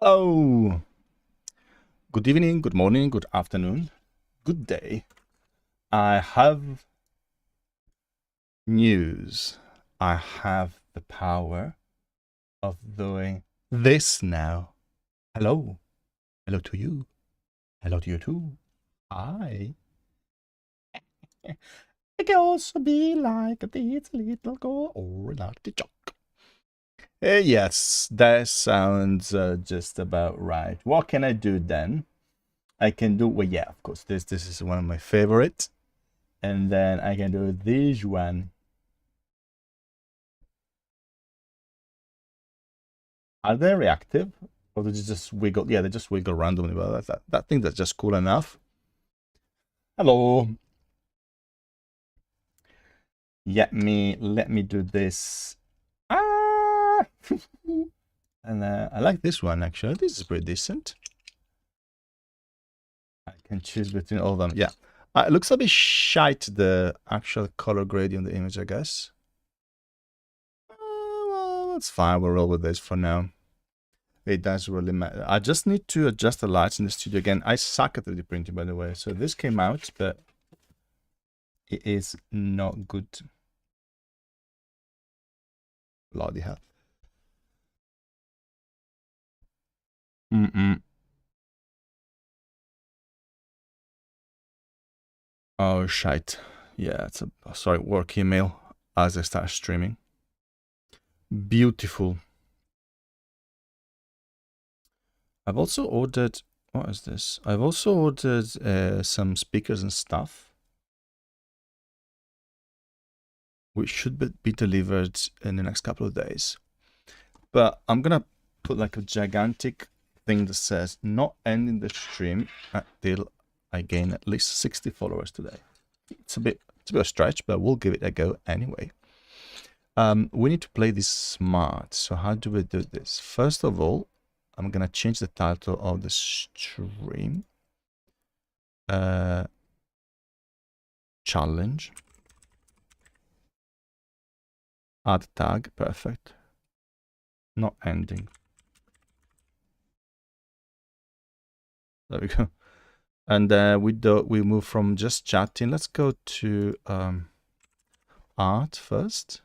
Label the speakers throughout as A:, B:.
A: Oh, good evening, good morning, good afternoon, good day. I have news. I have the power of doing this now. Hello. Hello to you. Hello to you too. Hi. I can also be like this little girl or like the jock. Yes, that sounds just about right. What can I do then? I can do, well, yeah, of course, this is one of my favorites. And then I can do this one. Are they reactive? Or do they just wiggle? Yeah, they just wiggle randomly. Well, that thing that's just cool enough. Hello. Let me do this. Ah! And I like this one actually. This is pretty decent. I can choose between all of them. Yeah. It looks a bit shite, the actual color gradient on the image, I guess. Well, that's fine. We'll roll with this for now. It does really matter. I just need to adjust the lights in the studio again. I suck at 3D printing, by the way. So this came out, but it is not good. Bloody hell. Oh, shite. Yeah, it's a, sorry, work email as I start streaming. Beautiful. I've also ordered, what is this? I've also ordered some speakers and stuff, which should be delivered in the next couple of days. But I'm gonna put like a gigantic thing that says not ending the stream until I gain at least 60 followers today. It's a bit of a stretch, but we'll give it a go anyway. We need to play this smart. So how do we do this? First of all, I'm gonna change the title of the stream. Challenge. Add tag, perfect. Not ending. There we go. And we move from just chatting. Let's go to art first.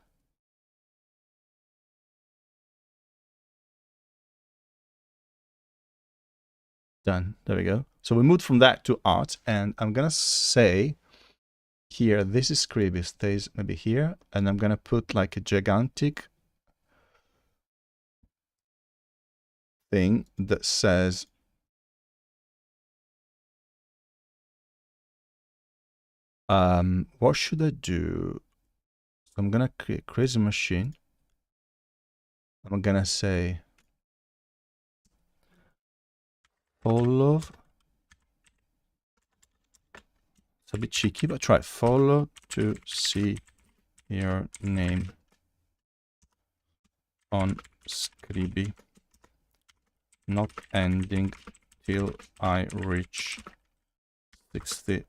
A: Done. There we go. So we moved from that to art, and I'm gonna say here, this is Scribby, stays maybe here, and I'm gonna put like a gigantic thing that says what should I do? I'm gonna create crazy machine. I'm gonna say follow. It's a bit cheeky, but try follow to see your name on Scribby, not ending till I reach 60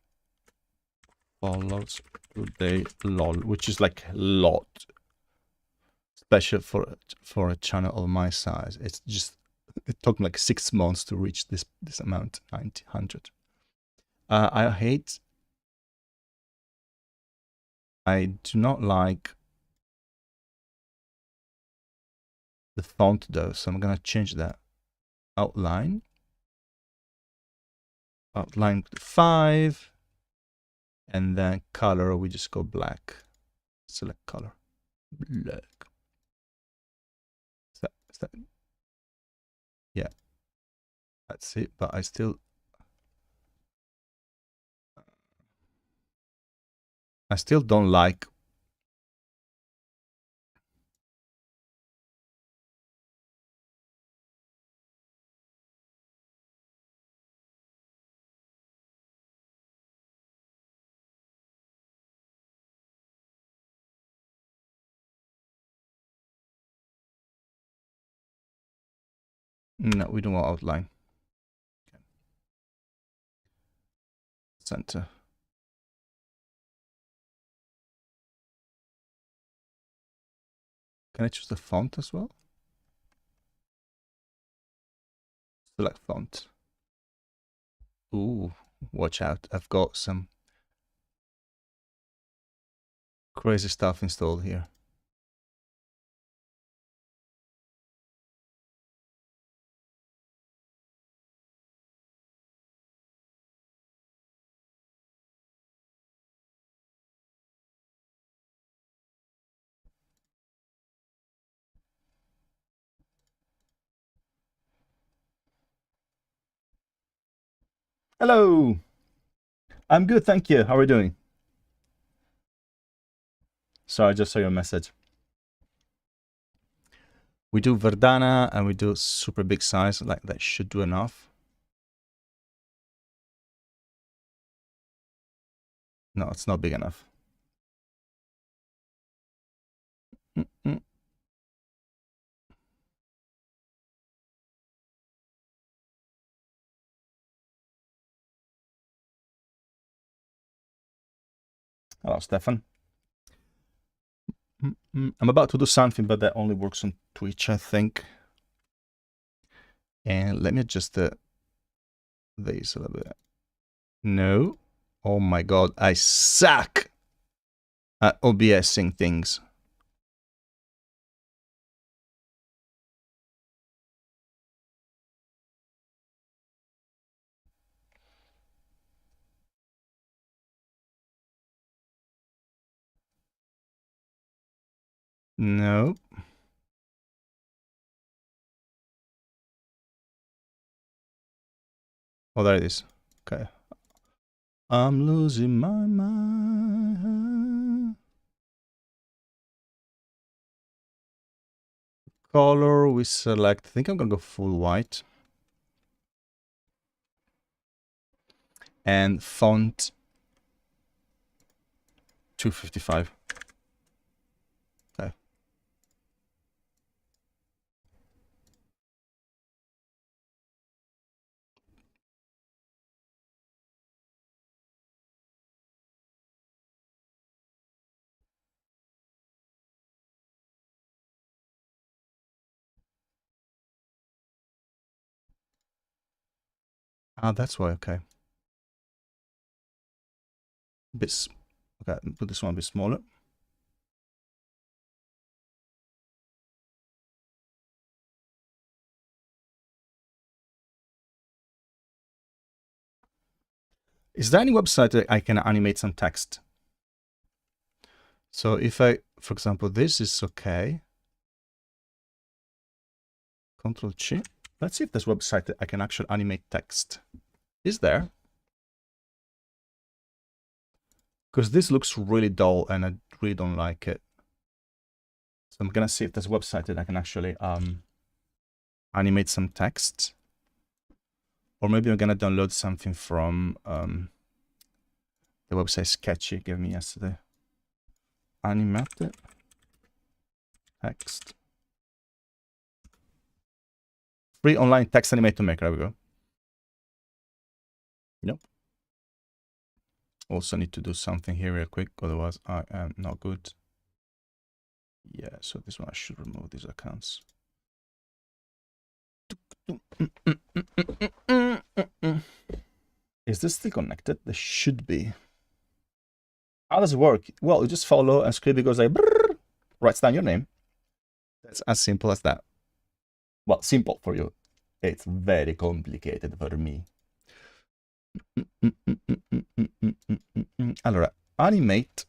A: follows today, lol, which is like a lot, special for a channel of my size. It's just, it took like 6 months to reach this amount, 100. I do not like the font though, so I'm gonna change that. Outline to 5, and then color, we just go black. Select color, black. Is that yeah, that's it. But I still don't like no, we don't want outline. Okay. Center. Can I choose the font as well? Select font. Ooh, watch out. I've got some crazy stuff installed here. Hello. I'm good, thank you. How are you doing? Sorry, I just saw your message. We do Verdana and we do super big size, like that should do enough. No, it's not big enough. Mm-mm. Hello, Stefan. I'm about to do something, but that only works on Twitch, I think. And let me adjust these a little bit. No. Oh my god, I suck at OBSing things. No. Oh, there it is. Okay. I'm losing my mind. Color we select. I think I'm gonna go full white. And font 255. Okay. Ah, that's why. Okay. Okay, put this one a bit smaller. Is there any website that I can animate some text? So if I, for example, this is okay. Control G. Let's see if there's a website that I can actually animate text. Is there? Because this looks really dull and I really don't like it. So I'm gonna see if there's a website that I can actually animate some text. Or maybe I'm gonna download something from the website Sketchy gave me yesterday. Animate text. Free online text animator maker. There we go. Yep. Also need to do something here real quick, otherwise I am not good. Yeah, so this one I should remove these accounts. Is this still connected? There should be. How does it work? Well, you just follow and Scribby goes like, brrr, writes down your name. That's as simple as that. Well, simple for you. It's very complicated for me. Allora, animate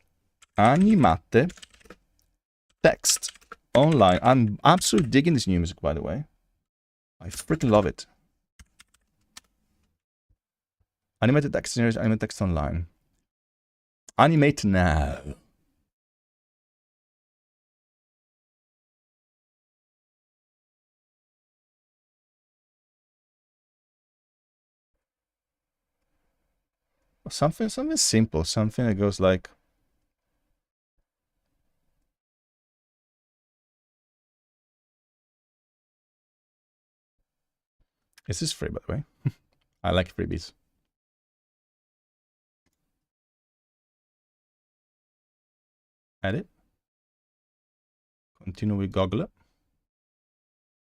A: text online. I'm absolutely digging this new music, by the way. I freaking love it. Animated text, animate text online. Animate now. Something simple, something that goes like, is this free, by the way? I like freebies. Edit. Continue with Google.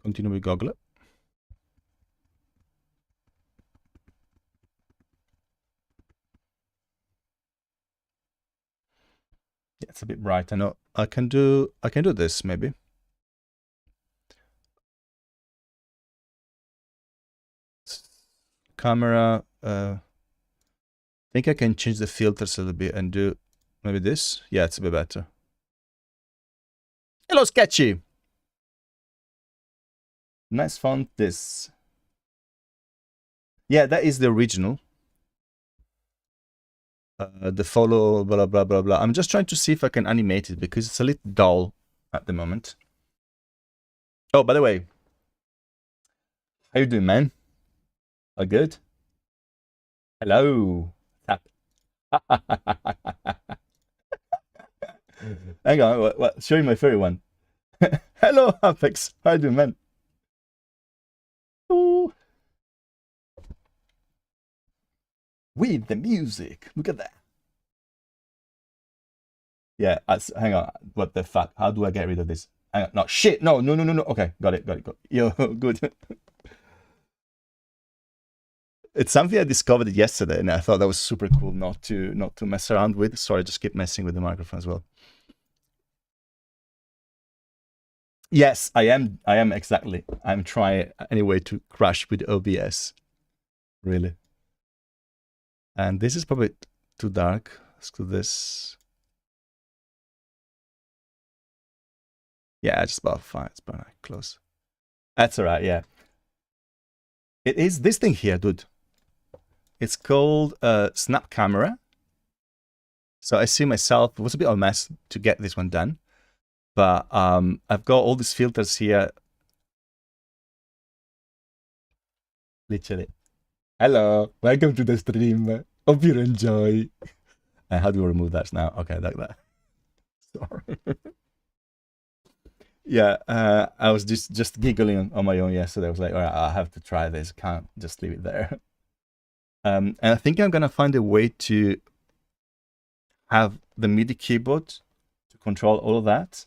A: Continue with Google. Yeah, it's a bit bright. I know. I can do this maybe. Camera. I think I can change the filters a little bit and do maybe this. Yeah, it's a bit better. Hello, Sketchy. Nice font. This. Yeah, that is the original. The follow, blah, blah, blah, blah. I'm just trying to see if I can animate it because it's a little dull at the moment. Oh, by the way, how you doing, man? All good? Hello. Tap. Hang on, what? Show you my favorite one. Hello, Apex. How you doing, man? Ooh. With the music. Look at that. Yeah, hang on. What the fuck? How do I get rid of this? Hang on. No, shit. No. Okay, got it. Yo, good. It's something I discovered yesterday, and I thought that was super cool not to mess around with. Sorry, I just keep messing with the microphone as well. Yes, I am exactly. I'm trying anyway to crash with OBS. Really. And this is probably too dark. Let's do this. Yeah, just about fine. It's about close. That's all right. Yeah. It is this thing here, dude. It's called Snap Camera. So I see myself. It was a bit of a mess to get this one done, but I've got all these filters here. Literally. Hello, welcome to the stream. Hope you enjoy. And how do we remove that now? Okay, like that. Sorry. Yeah, I was just giggling on my own yesterday. I was like, all right, I have to try this. Can't just leave it there. And I think I'm gonna find a way to have the MIDI keyboard to control all of that.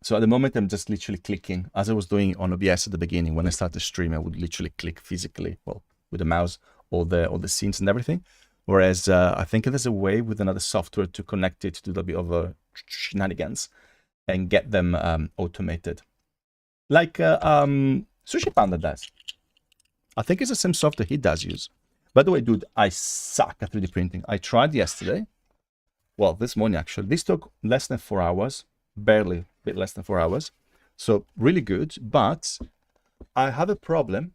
A: So at the moment, I'm just literally clicking, as I was doing on OBS at the beginning. When I started the stream, I would literally click physically, well, with the mouse, all the scenes and everything. Whereas I think there's a way with another software to connect it to do a bit of shenanigans and get them automated, like Sushi Panda does. I think it's the same software he does use. By the way, dude, I suck at 3D printing. I tried yesterday. Well, this morning actually. This took less than 4 hours, barely, a bit less than 4 hours. So really good, but I have a problem.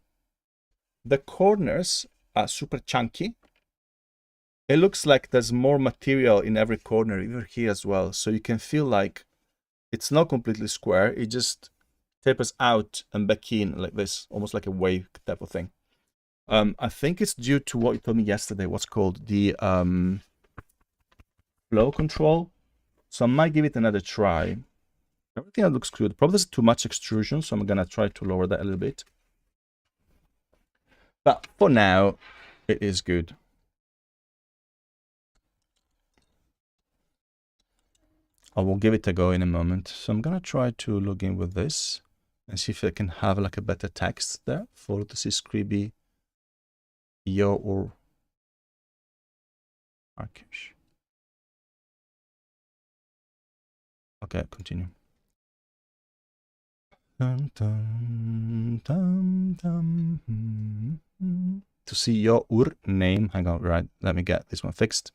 A: The corners are super chunky. It looks like there's more material in every corner, even here as well. So you can feel like it's not completely square. It just tapers out and back in like this, almost like a wave type of thing. I think it's due to what you told me yesterday, what's called the flow control. So I might give it another try. Everything that looks good. Probably there's too much extrusion, so I'm gonna try to lower that a little bit. But for now, it is good. I will give it a go in a moment. So I'm gonna try to log in with this and see if I can have like a better text there for this is Scribby, Yo or Arkish. Okay, continue. Dun, dun, dun, dun. To see your name. Hang on, right? Let me get this one fixed.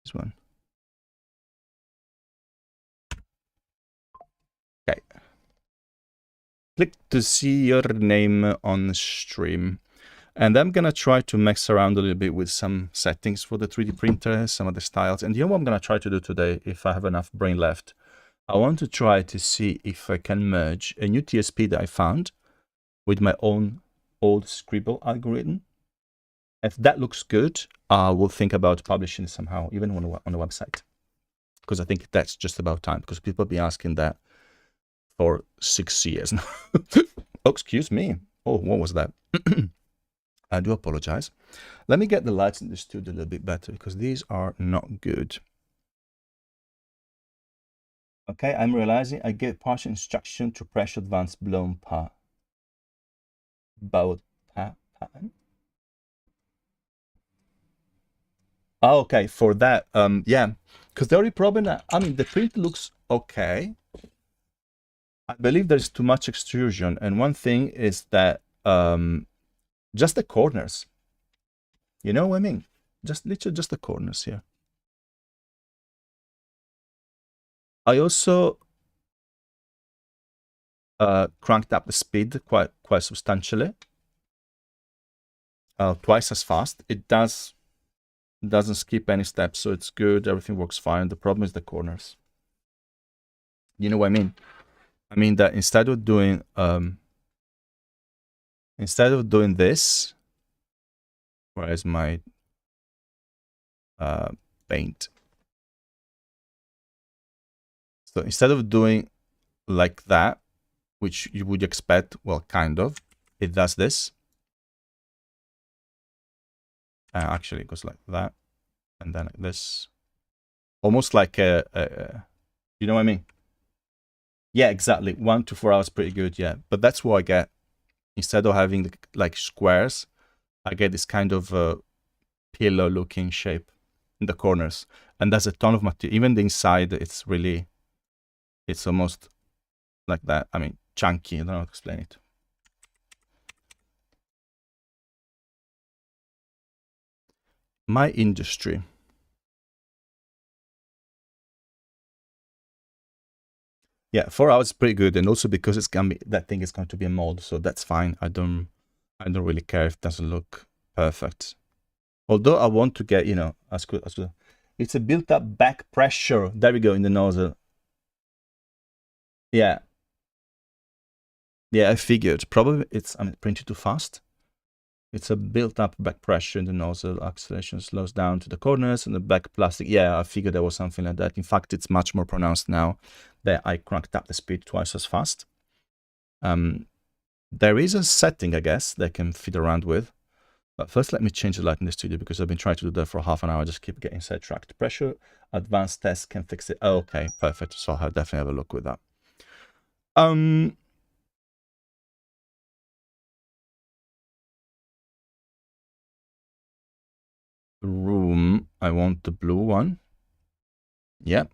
A: This one. Okay. Click to see your name on stream. And I'm gonna try to mess around a little bit with some settings for the 3D printer, some of the styles. And you know what I'm gonna try to do today, if I have enough brain left? I want to try to see if I can merge a new TSP that I found with my own old Scribble algorithm. If that looks good, I will think about publishing it somehow, even on the website. Because I think that's just about time, because people have been asking that for 6 years now. Oh, excuse me. Oh, what was that? I do apologize. Let me get the lights in the studio a little bit better because these are not good. Okay, I'm realizing I gave partial instruction to pressure advanced blown pattern. Oh, okay, for that, yeah, because the only problem that, I mean, the print looks okay. I believe there's too much extrusion, and one thing is that just the corners. You know what I mean? Just literally just the corners here. I also cranked up the speed quite substantially, twice as fast. It doesn't skip any steps, so it's good. Everything works fine. The problem is the corners. You know what I mean? I mean that instead of doing this, where is my paint? So instead of doing like that, which you would expect, well, kind of, it does this. Actually, it goes like that, and then like this, almost like you know what I mean? Yeah, exactly. 1 to 4 hours, pretty good. Yeah, but that's what I get. Instead of having like squares, I get this kind of pillow-looking shape in the corners, and there's a ton of material. Even the inside, it's almost like that. I mean, chunky. I don't know how to explain it. My industry. Yeah, 4 hours is pretty good, and also because it's gonna be, that thing is going to be a mold, so that's fine. I don't really care if it doesn't look perfect. Although I want to get, you know, as good as good. It's a built-up back pressure. There we go, in the nozzle. Yeah, I figured. Probably it's printed too fast. It's a built-up back pressure in the nozzle. Acceleration slows down to the corners and the back plastic. Yeah, I figured there was something like that. In fact, it's much more pronounced now that I cranked up the speed twice as fast. There is a setting, I guess, that I can fiddle around with. But first, let me change the light in the studio because I've been trying to do that for half an hour. I just keep getting sidetracked. Pressure, advanced test can fix it. Oh, okay, perfect. So I'll definitely have a look with that. Room, I want the blue one. Yep.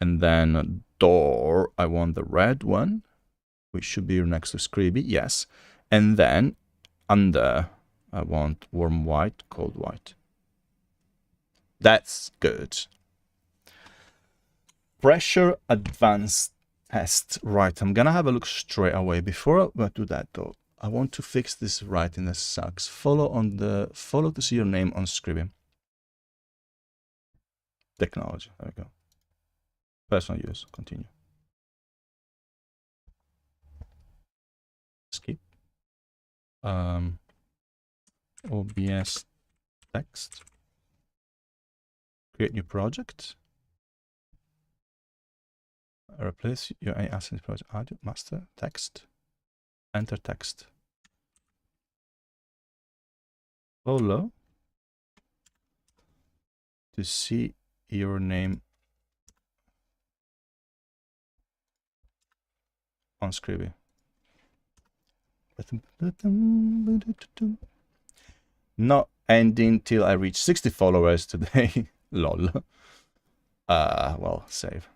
A: And then door, I want the red one, which should be next to Scribby. Yes. And then under, I want warm white, cold white. That's good. Pressure advanced test. Right, I'm gonna have a look straight away. Before I do that though, I want to fix this writing that sucks. Follow to see your name on Scribby. Technology. There we go. Personal use. Continue. Skip. OBS text. Create new project. Replace your asset project. Audio master text. Enter text. Follow to see your name on Scribby. Not ending till I reach 60 followers today. Lol. Well, save.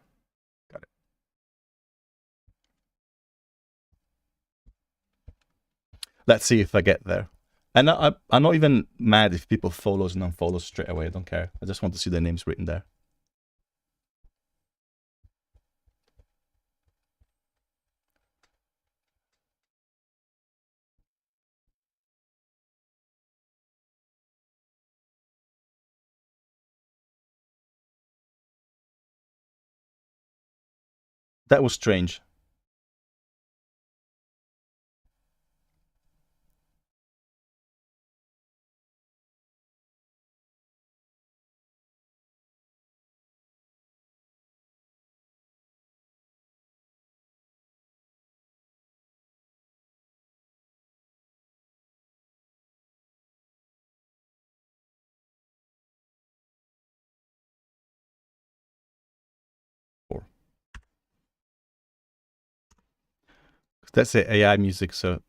A: Got it. Let's see if I get there. And I'm not even mad if people follows and unfollows straight away. I don't care. I just want to see their names written there. That was strange. That's it, AI music, so...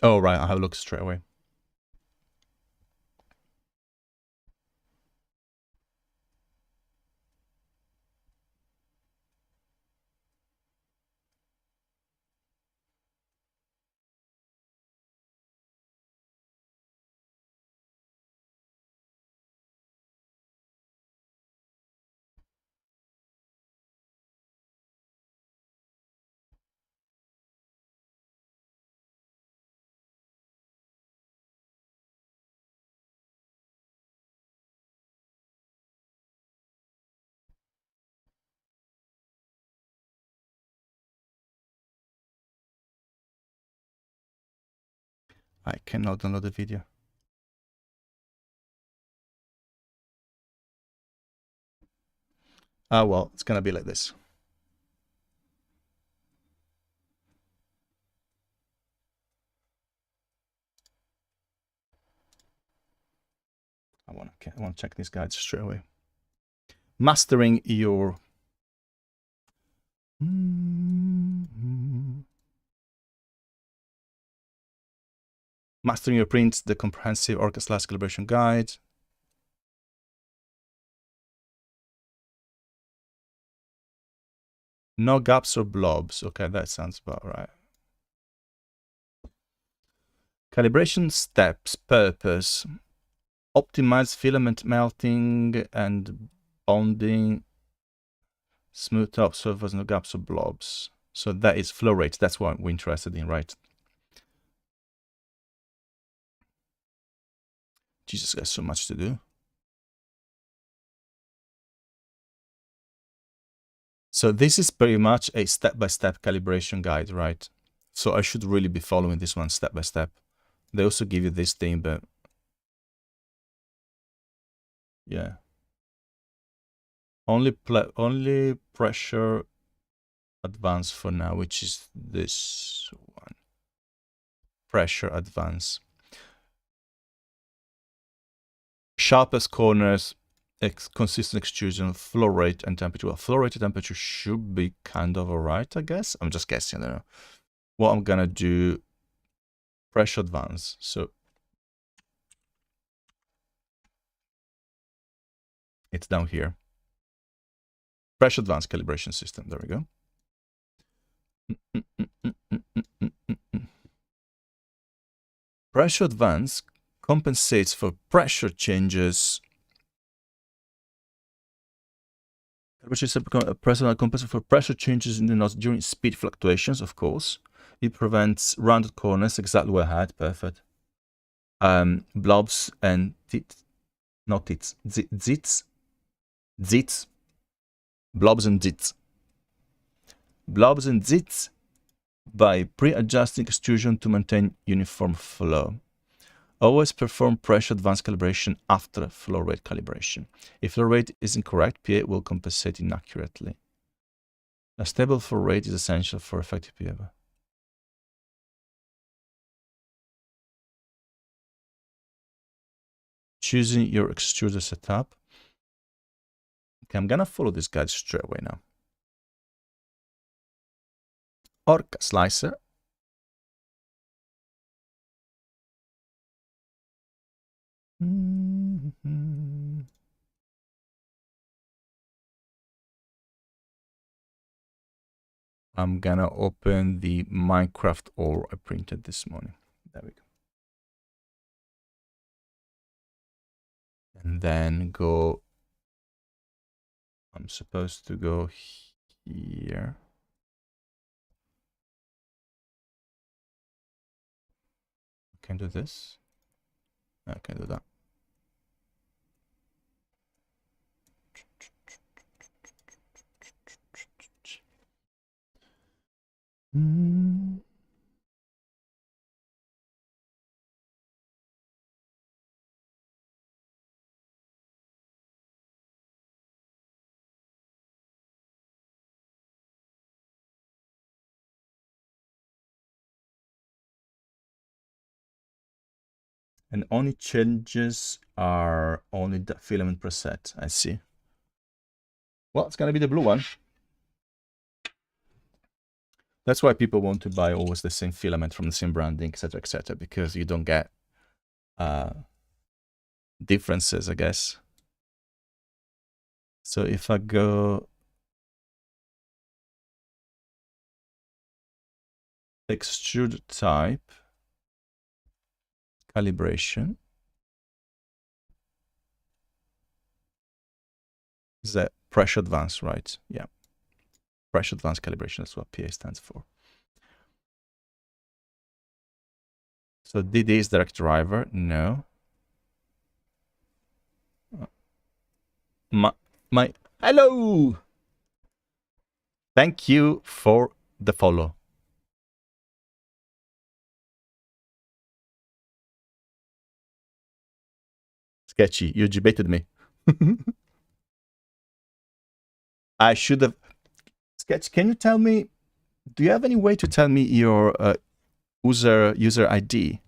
A: Oh, right, I'll have a look straight away. I cannot download the video. Ah, well, it's gonna be like this. I want to check these guides straight away. Mastering your... Mastering your prints, the comprehensive orchestra calibration guide. No gaps or blobs. Okay, that sounds about right. Calibration steps, purpose. Optimize filament melting and bonding. Smooth top surface, no gaps or blobs. So that is flow rate. That's what we're interested in, right? Jesus, there's so much to do. So this is pretty much a step-by-step calibration guide, right? So I should really be following this one step by step. They also give you this thing, but yeah. Only pressure advance for now, which is this one. Pressure advance. Sharpest corners, consistent extrusion, flow rate and temperature. Well, flow rate and temperature should be kind of alright, I guess. I'm just guessing, I don't know. What I'm gonna do, pressure advance. So it's down here. Pressure advance calibration system. There we go. Pressure advance compensates for pressure changes. Pressure compensates for pressure changes in the nozzle during speed fluctuations, of course. It prevents rounded corners, exactly what I had, perfect. Blobs and zits, blobs and zits. Blobs and zits by pre-adjusting extrusion to maintain uniform flow. Always perform pressure advance calibration after flow rate calibration. If flow rate is incorrect, PA will compensate inaccurately. A stable flow rate is essential for effective PA. Choosing your extruder setup. Okay, I'm gonna follow this guide straight away now. Orca slicer. I'm gonna open the Minecraft ore I printed this morning. There we go. And then go, I'm supposed to go here. I can do this. I can do that. And only changes are only the filament preset. I see. Well, it's gonna be the blue one. That's why people want to buy always the same filament from the same branding, etc., because you don't get differences, I guess. So if I go extrude type, calibration, is that pressure advance, right? Yeah. Pressure advance calibration, that's what PA stands for. So DD is direct driver, no. My hello! Thank you for the follow. Sketchy, you debated me. I should have... Sketch, can you tell me, do you have any way to tell me your user ID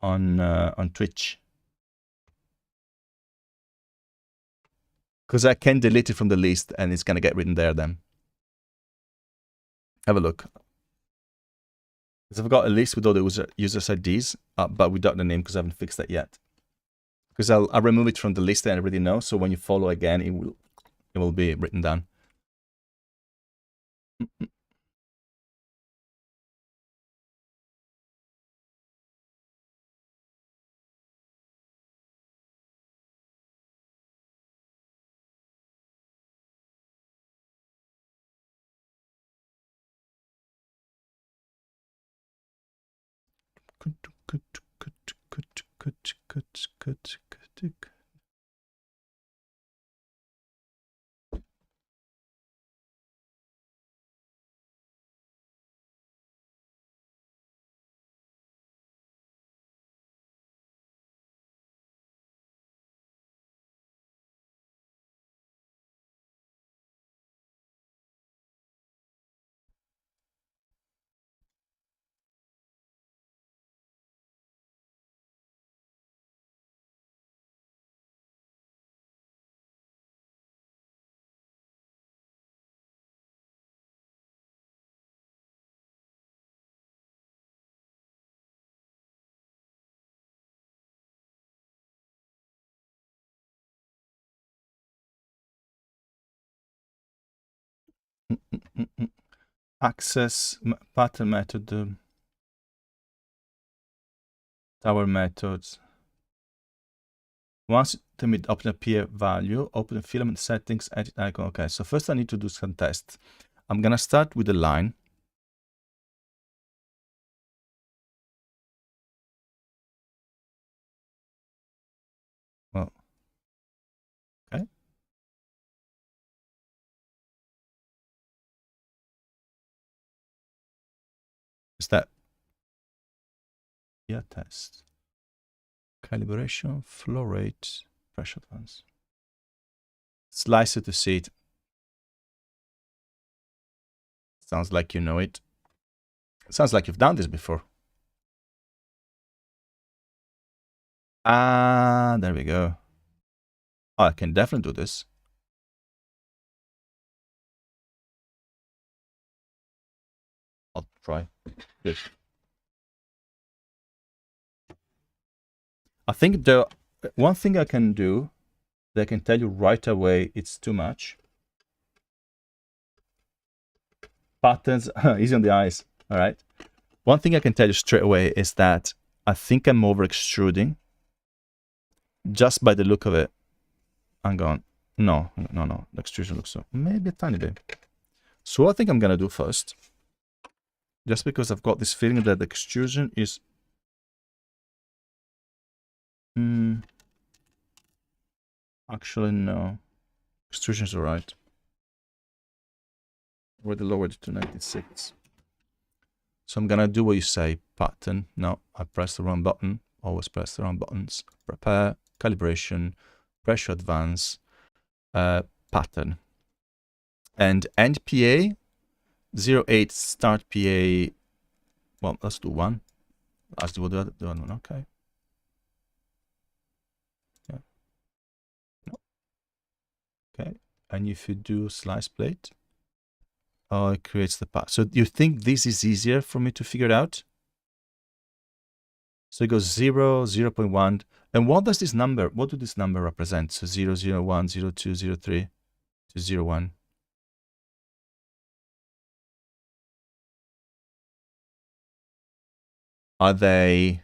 A: on Twitch? Because I can delete it from the list and it's gonna get written there then. Have a look. Because I've got a list with all the users IDs, but without the name because I haven't fixed that yet. Because I'll remove it from the list and I already know, so when you follow again, it will be written down. Access pattern method, tower methods. Once to open a PA value, open the filament settings, edit icon. Okay, so first I need to do some tests. I'm gonna start with the line. Well, okay. Is that? Yeah, test. Calibration, flow rate, pressure advance. Slice it to see it. Sounds like you know it. Sounds like you've done this before. Ah, there we go. Oh, I can definitely do this. I'll try. Good. I think the one thing I can do that I can tell you right away it's too much. Patterns, easy on the eyes. All right. One thing I can tell you straight away is that I think I'm over extruding just by the look of it. I'm going, no, the extrusion looks so, maybe a tiny bit. So what I think I'm gonna do first, just because I've got this feeling that the extrusion is actually no, extrusion's all right. Already lowered it to 96. So I'm gonna do what you say, pattern. No, I pressed the wrong button. Always press the wrong buttons. Prepare, calibration, pressure advance, pattern. And end PA, 08 start PA. Well, let's do one. Let's do the other one, okay. And if you do slice plate, oh, it creates the path. So you think this is easier for me to figure it out? So it goes 0, 0.1. And what does this number, what do this number represent? So 0, 0, 1, 0, 2, 0, 3 to 0, 1. Are they...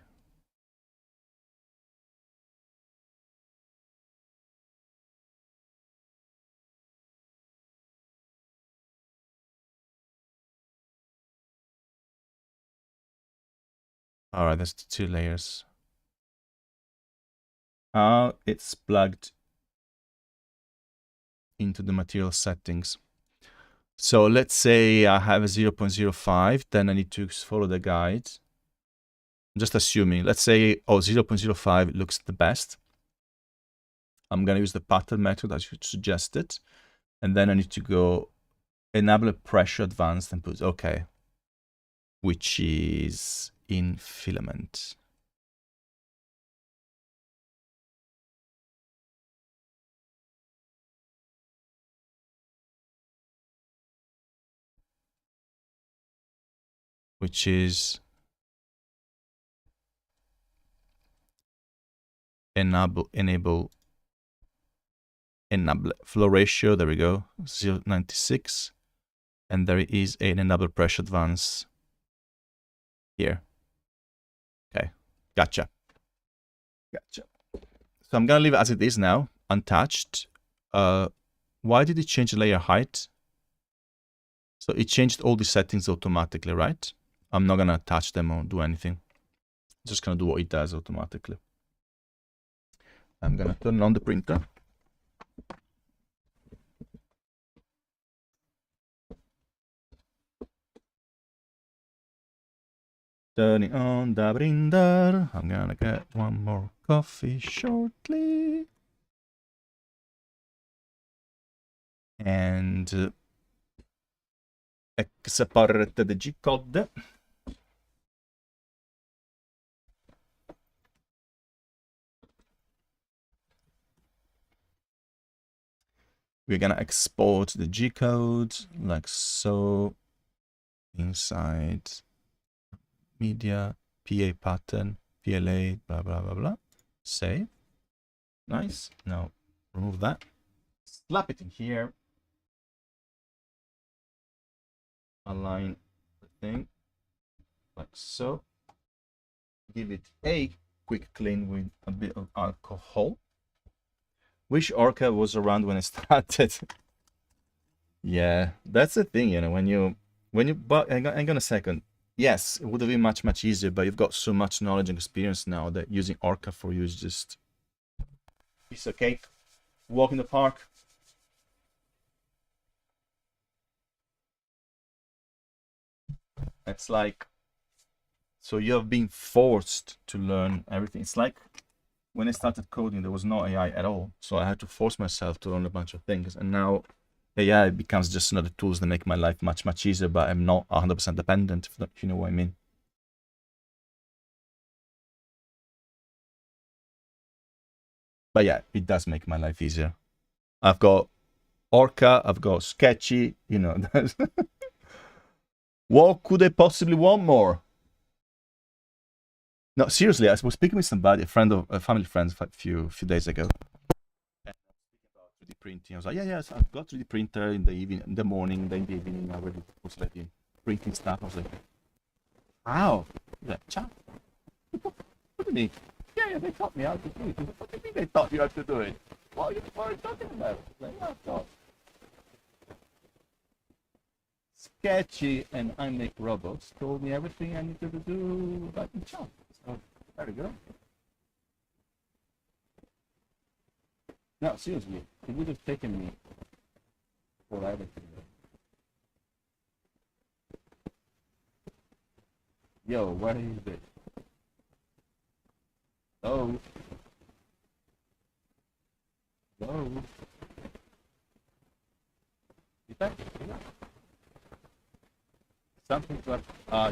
A: All right, there's 2 layers. It's plugged into the material settings. So let's say I have a 0.05, then I need to follow the guide. I'm just assuming, let's say, 0.05 looks the best. I'm going to use the pattern method as you suggested. And then I need to go enable pressure advanced and put OK, which is in filament. Which is enable flow ratio. There we go, 0.96. And there is an enable pressure advance here. Okay, gotcha. So I'm gonna leave it as it is now, untouched. Why did it change the layer height? So it changed all the settings automatically, right? I'm not gonna touch them or do anything. Just gonna do what it does automatically. I'm gonna turn on the printer. Turning on the printer. I'm gonna get one more coffee shortly. And export the G-code. We're gonna export the G-code like so. Inside media, PA pattern, PLA, blah, blah, blah, blah. Save. Nice. Now remove that. Slap it in here. Align the thing like so. Give it a quick clean with a bit of alcohol. Wish Orca was around when I started. Yeah, that's the thing, you know, when you, but hang on a second. Yes, it would have been much easier, but you've got so much knowledge and experience now that using Orca for you is just piece of cake. Walk in the park. It's like, so you have been forced to learn everything. It's like when I started coding, there was no AI at all. So I had to force myself to learn a bunch of things. And now AI becomes just another tools that make my life much easier, but I'm not 100% dependent, if you know what I mean. But yeah, it does make my life easier. I've got Orca, I've got Sketchy, you know. What could I possibly want more? No, seriously, I was speaking with somebody, a family friend, a few days ago. And 3D printing. I was like, yeah, so I've got 3D printer in the evening, in the morning, then in the evening, I already was like printing stuff. I was like, how? He's like, Chan, what do you mean? Yeah, they taught me how to do it. What do you mean they taught you how to do it? What are you talking about? Like, oh, God. Sketchy and I Make Robots told me everything I needed to do back in China. So there we go. No, seriously, it would have taken me forever to do it. Yo, where is it? Oh. Oh. Is that? Something to yeah.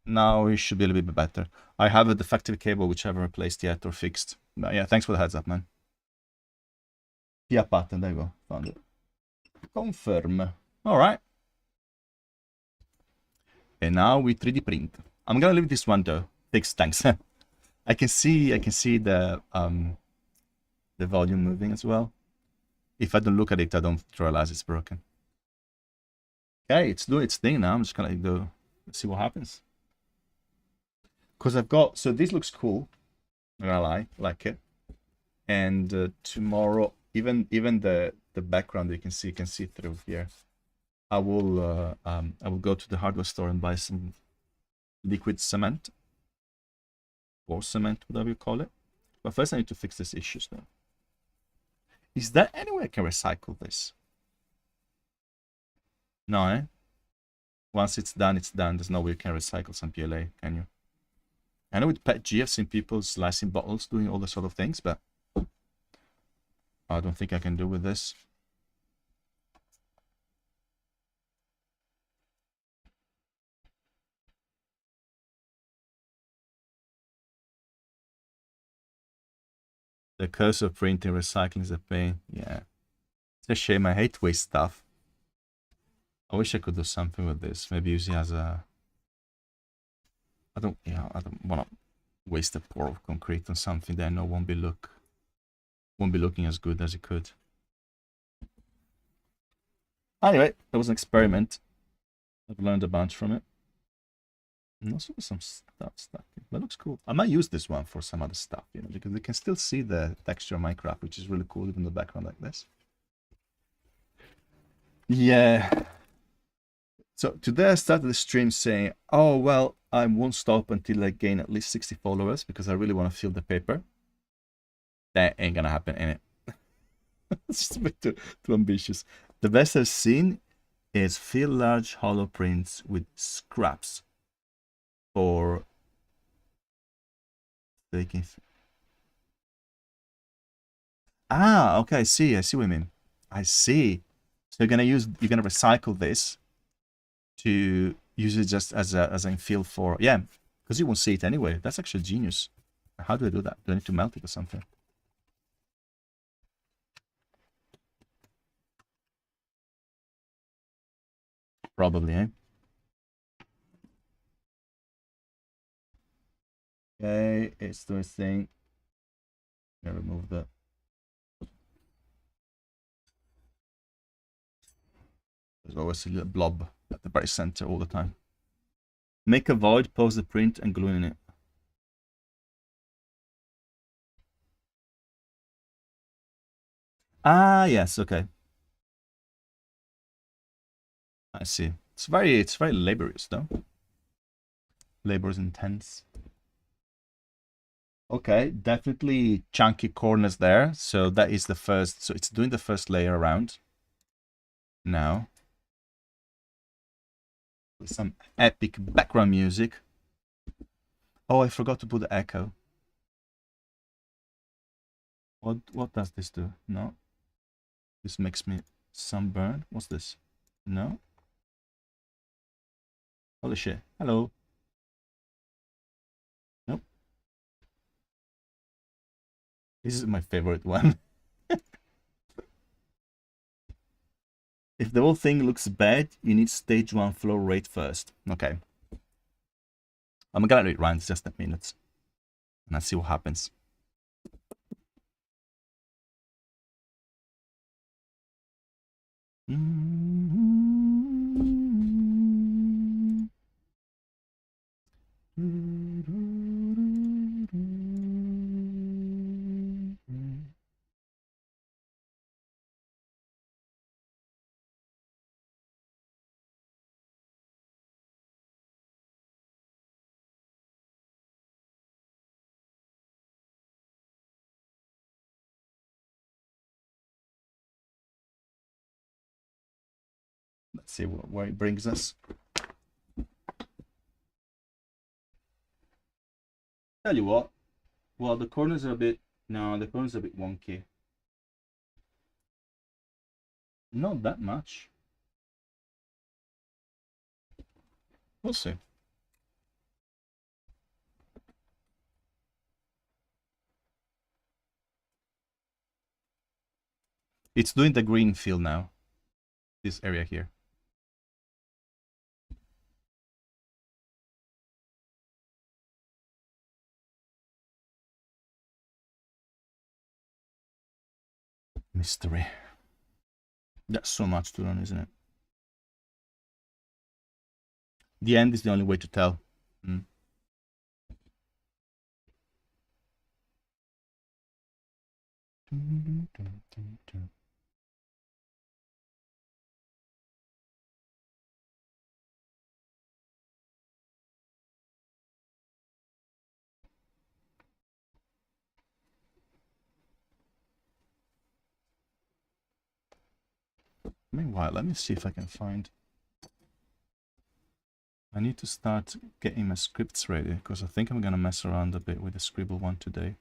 A: Now it should be a little bit better. I have a defective cable which I haven't replaced yet or fixed. But yeah, thanks for the heads up, man. Yeah, pattern, there you go. Found it. Confirm. Alright. And now we 3D print. I'm gonna leave this one though. Thanks. I can see the volume moving as well. If I don't look at it, I don't realize it's broken. Okay, it's doing its thing now. I'm just gonna go see what happens. Because I've got, so this looks cool. I'm not gonna lie, like it. And tomorrow, even the background you can see through here. I will go to the hardware store and buy some liquid cement or cement, whatever you call it. But first I need to fix these issues though. Is there any way I can recycle this? No, eh? Once it's done, it's done. There's no way you can recycle some PLA, can you? I know with PETG I've seen people slicing bottles, doing all the sort of things, but I don't think I can do with this. The curse of printing recycling is a pain. Yeah. It's a shame. I hate waste stuff. I wish I could do something with this. Maybe use it as a... I don't want to waste a pour of concrete on something that I know won't be looking as good as it could. Anyway, that was an experiment. I've learned a bunch from it. And also some stuff stuck. That looks cool. I might use this one for some other stuff, you know, because you can still see the texture of Minecraft, which is really cool, even in the background like this. Yeah. So today I started the stream saying, oh, well, I won't stop until I gain at least 60 followers because I really want to fill the paper. That ain't gonna happen, ain't it? It's just a bit too ambitious. The best I've seen is fill large hollow prints with scraps for taking. Ah, okay, I see what you mean. I see. So you're gonna recycle this to use it just as a fill for, yeah, because you won't see it anyway. That's actually genius. How do I do that? Do I need to melt it or something? Probably, eh? Okay, it's doing its thing. I'm gonna remove that. There's always a little blob at the very center all the time. Make a void, pose the print, and glue in it. Ah, yes, okay. I see. It's very laborious though. Labor is intense. Okay, definitely chunky corners there. So that is the first. So it's doing the first layer around. Now, with some epic background music. Oh, I forgot to put the echo. What does this do? No. This makes me sunburn. What's this? No. Holy shit. Hello. Nope. This is my favorite one. If the whole thing looks bad, you need stage 1 flow rate first. Okay. I'm gonna let it run just a minute. And let's see what happens. Let's see where it brings us. Tell you what, well, the corners are a bit, no, the corners are a bit wonky. Not that much. We'll see. It's doing the green fill now. This area here. Mystery. That's so much to learn, isn't it? The end is the only way to tell. Meanwhile, let me see if I can find... I need to start getting my scripts ready, because I think I'm going to mess around a bit with the Scribble one today.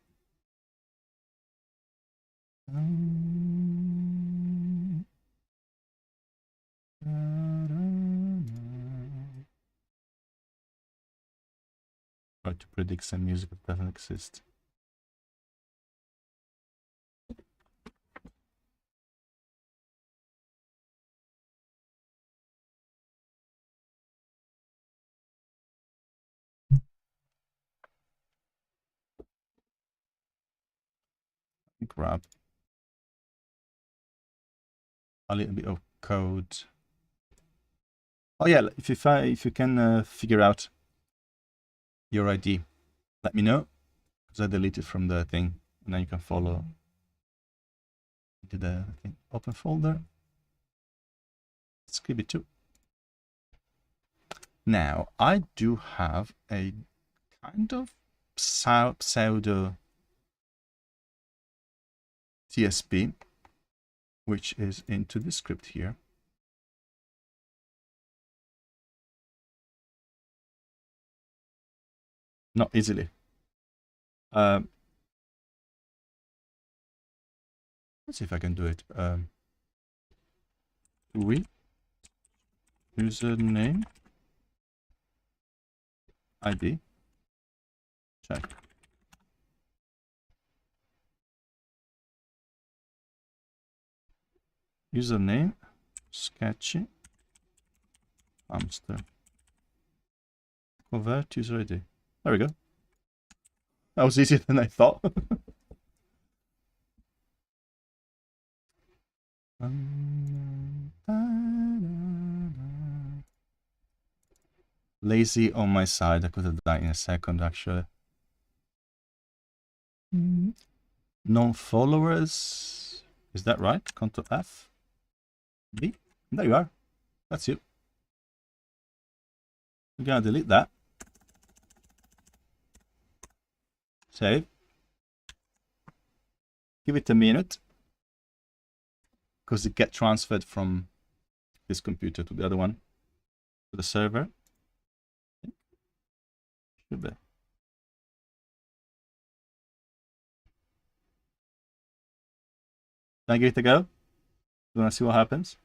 A: Try to predict some music that doesn't exist. Grab a little bit of code. Oh yeah, if you can figure out your ID, let me know, because I deleted from the thing, and then you can follow into the thing. Open folder. Scribble 2. Now I do have a kind of pseudo TSP, which is into the script here. Not easily. Let's see if I can do it. Username ID check. Username sketchy hamster. Convert user ID. There we go. That was easier than I thought. Lazy on my side. I could have done in a second, actually. Non-followers. Is that right? Control F. B. There you are. That's you. We're gonna delete that. Save. Give it a minute, because it gets transferred from this computer to the other one, to the server. Should be. Can I give it a go? You wanna see what happens?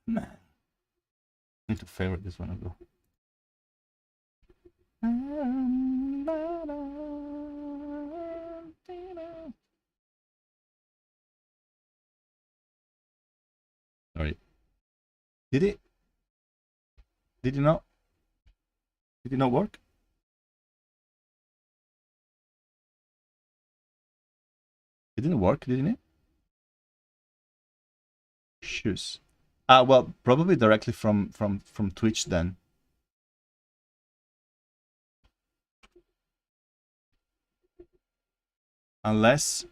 A: Man. I need to favorite this one as well. Sorry. Did it? Did it not? Did it not work? It didn't work, didn't it? Shoes. Well, probably directly from Twitch then. Unless...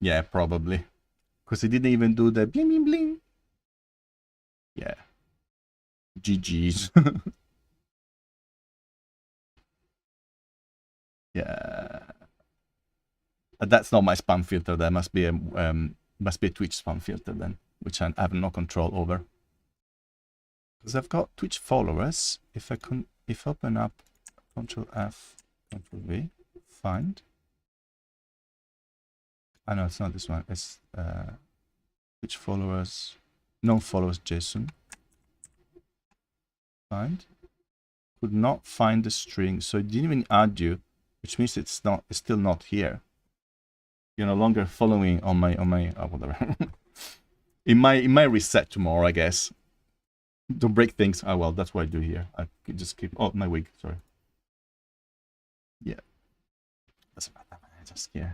A: Yeah, probably. Because he didn't even do the bling bling bling. Yeah. GG's. Yeah. That's not my spam filter. That must be a Twitch spam filter then, which I have no control over. Because I've got Twitch followers. If I open up Control F, Control V, find. I know it's not this one. It's Twitch followers, no followers, Jason. Find. Could not find the string, so it didn't even add you, which means it's still not here. You're no longer following on my whatever. it might reset tomorrow, I guess. Don't break things. Oh well, that's what I do here. I can just keep. Oh, my wig. Sorry. Yeah. Doesn't matter. Yeah.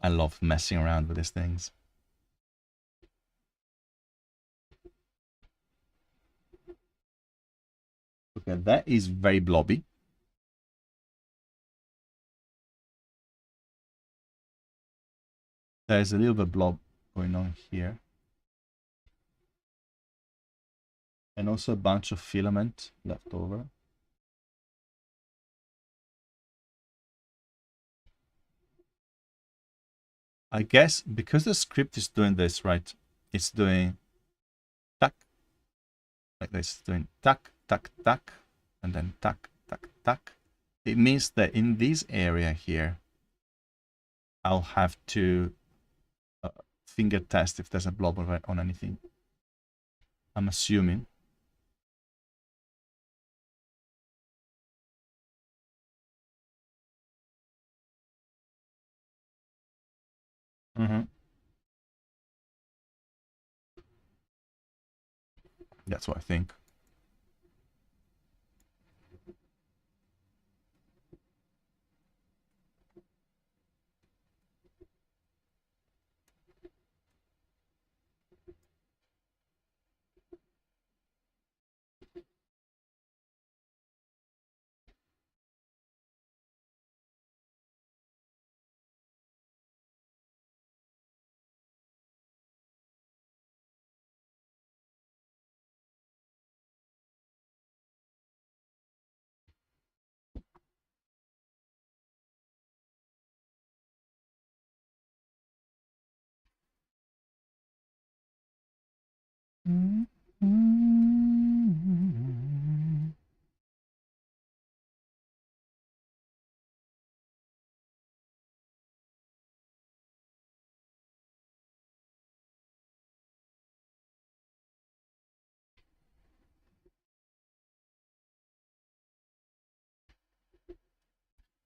A: I love messing around with these things. Okay, that is very blobby. There's a little bit of blob going on here. And also a bunch of filament left over. I guess because the script is doing this, right? It's doing tack, like this, doing tack, tack, tack, and then tack, tack, tack. It means that in this area here, I'll have to finger test if there's a blob on anything. I'm assuming. That's what I think.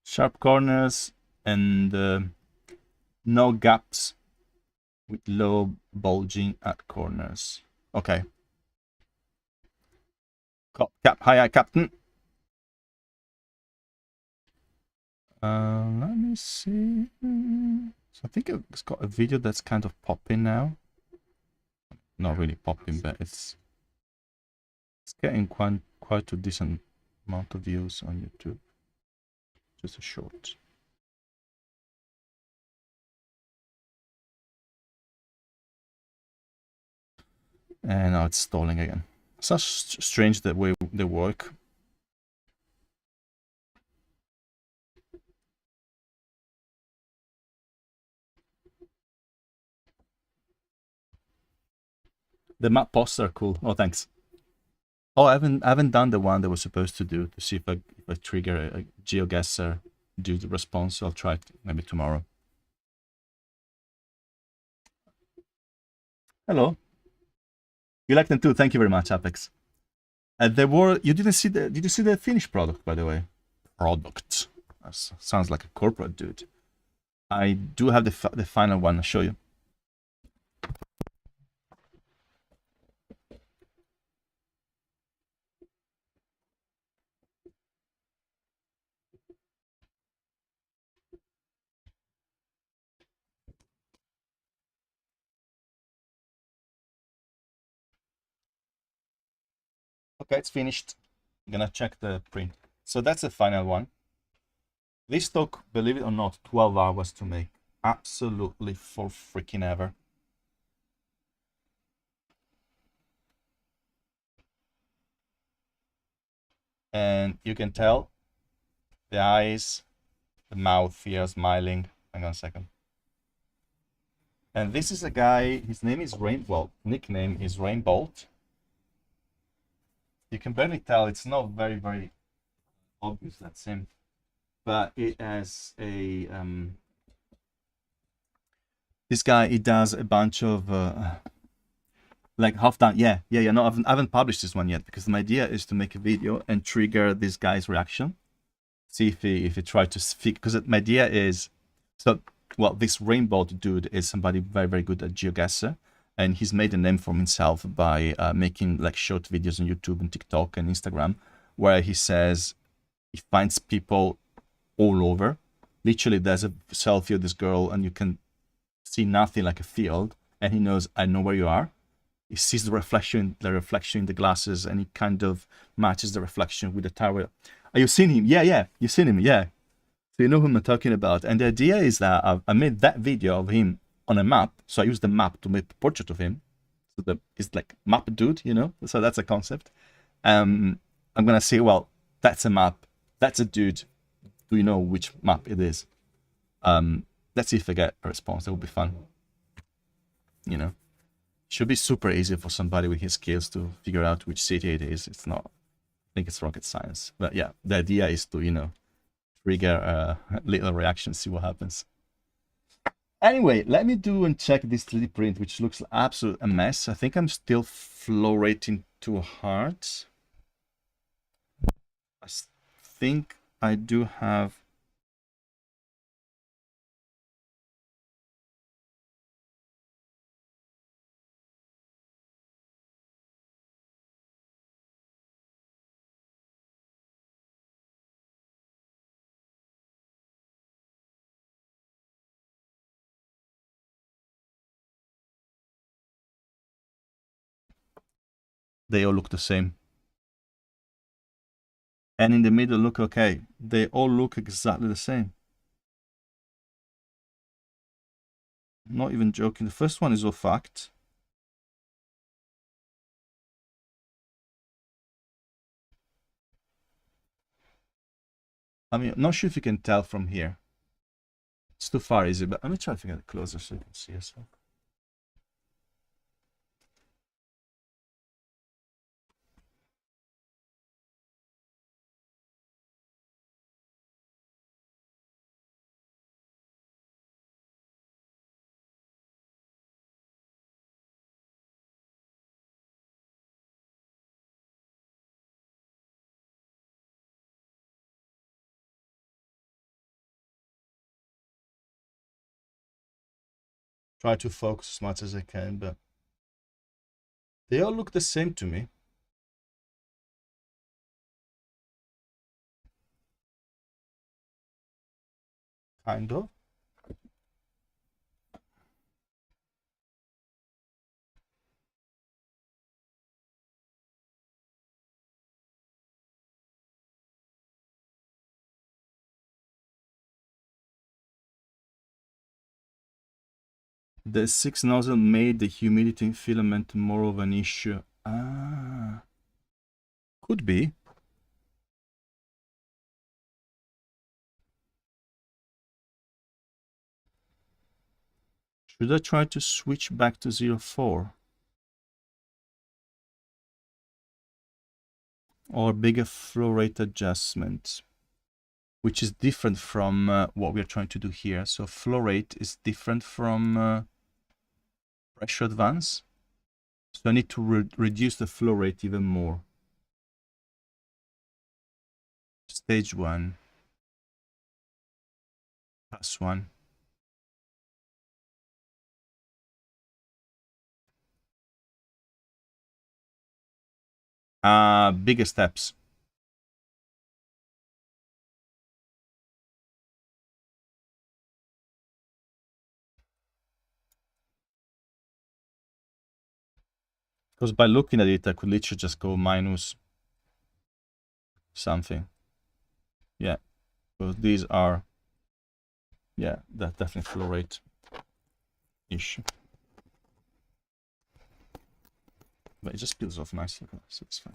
A: Sharp corners and no gaps with low bulging at corners. Okay. Hi, Captain. Let me see. So I think it's got a video that's kind of popping now. Not really popping, but it's getting quite a decent amount of views on YouTube. Just a short. And now it's stalling again. Such strange the way they work. The map posts are cool. Oh, thanks. Oh, I haven't done the one that was supposed to do to see if I trigger a GeoGuessr, do the response. So I'll try it maybe tomorrow. Hello. You like them too. Thank you very much, Apex. There were you didn't see the did you see the finished product, by the way? Product. That sounds like a corporate dude. I do have the final one. I'll show you. Okay, it's finished. I'm gonna check the print. So that's the final one. This took, believe it or not, 12 hours to make. Absolutely for freaking ever. And you can tell the eyes, the mouth here smiling. Hang on a second. And this is a guy, his name is nickname is Rainbolt. You can barely tell, it's not very, very obvious that's him. But it has a, this guy, he does a bunch of, like half done. Yeah. No, I haven't published this one yet because my idea is to make a video and trigger this guy's reaction. See if he tried to speak, because my idea is, so, well, this Rainbow dude is somebody very, very good at GeoGuessr, and he's made a name for himself by making like short videos on YouTube and TikTok and Instagram, where he says he finds people all over. Literally, there's a selfie of this girl, and you can see nothing like a field, and he knows, I know where you are. He sees the reflection in the glasses, and he kind of matches the reflection with the tower. Are you seen him? Yeah, you've seen him, yeah. So you know who I'm talking about. And the idea is that I made that video of him on a map. So I used the map to make a portrait of him. So it's like map dude, you know? So that's a concept. I'm gonna say, well, that's a map. That's a dude. Do you know which map it is? Let's see if I get a response. That would be fun. You know? Should be super easy for somebody with his skills to figure out which city it is. It's not, I think it's rocket science. But yeah, the idea is to, you know, trigger a little reaction, see what happens. Anyway, let me do and check this 3D print, which looks absolute a mess. I think I'm still flow rating too hard. I think I do have... They all look the same. And in the middle look okay. They all look exactly the same. Not even joking. The first one is all fact. I mean, I'm not sure if you can tell from here. It's too far, is it? But let me try to get it closer so you can see yourself. Try to focus as much as I can, but they all look the same to me. Kind of. The 6 nozzle made the humidity filament more of an issue. Ah, could be. Should I try to switch back to 04? Or bigger flow rate adjustment, which is different from what we're trying to do here. So flow rate is different from pressure advance. So I need to reduce the flow rate even more. Stage 1. +1. Bigger steps. Because by looking at it, I could literally just go minus something. Yeah, because these are, yeah, that's definitely flow rate issue. But it just peels off nicely, so it's fine.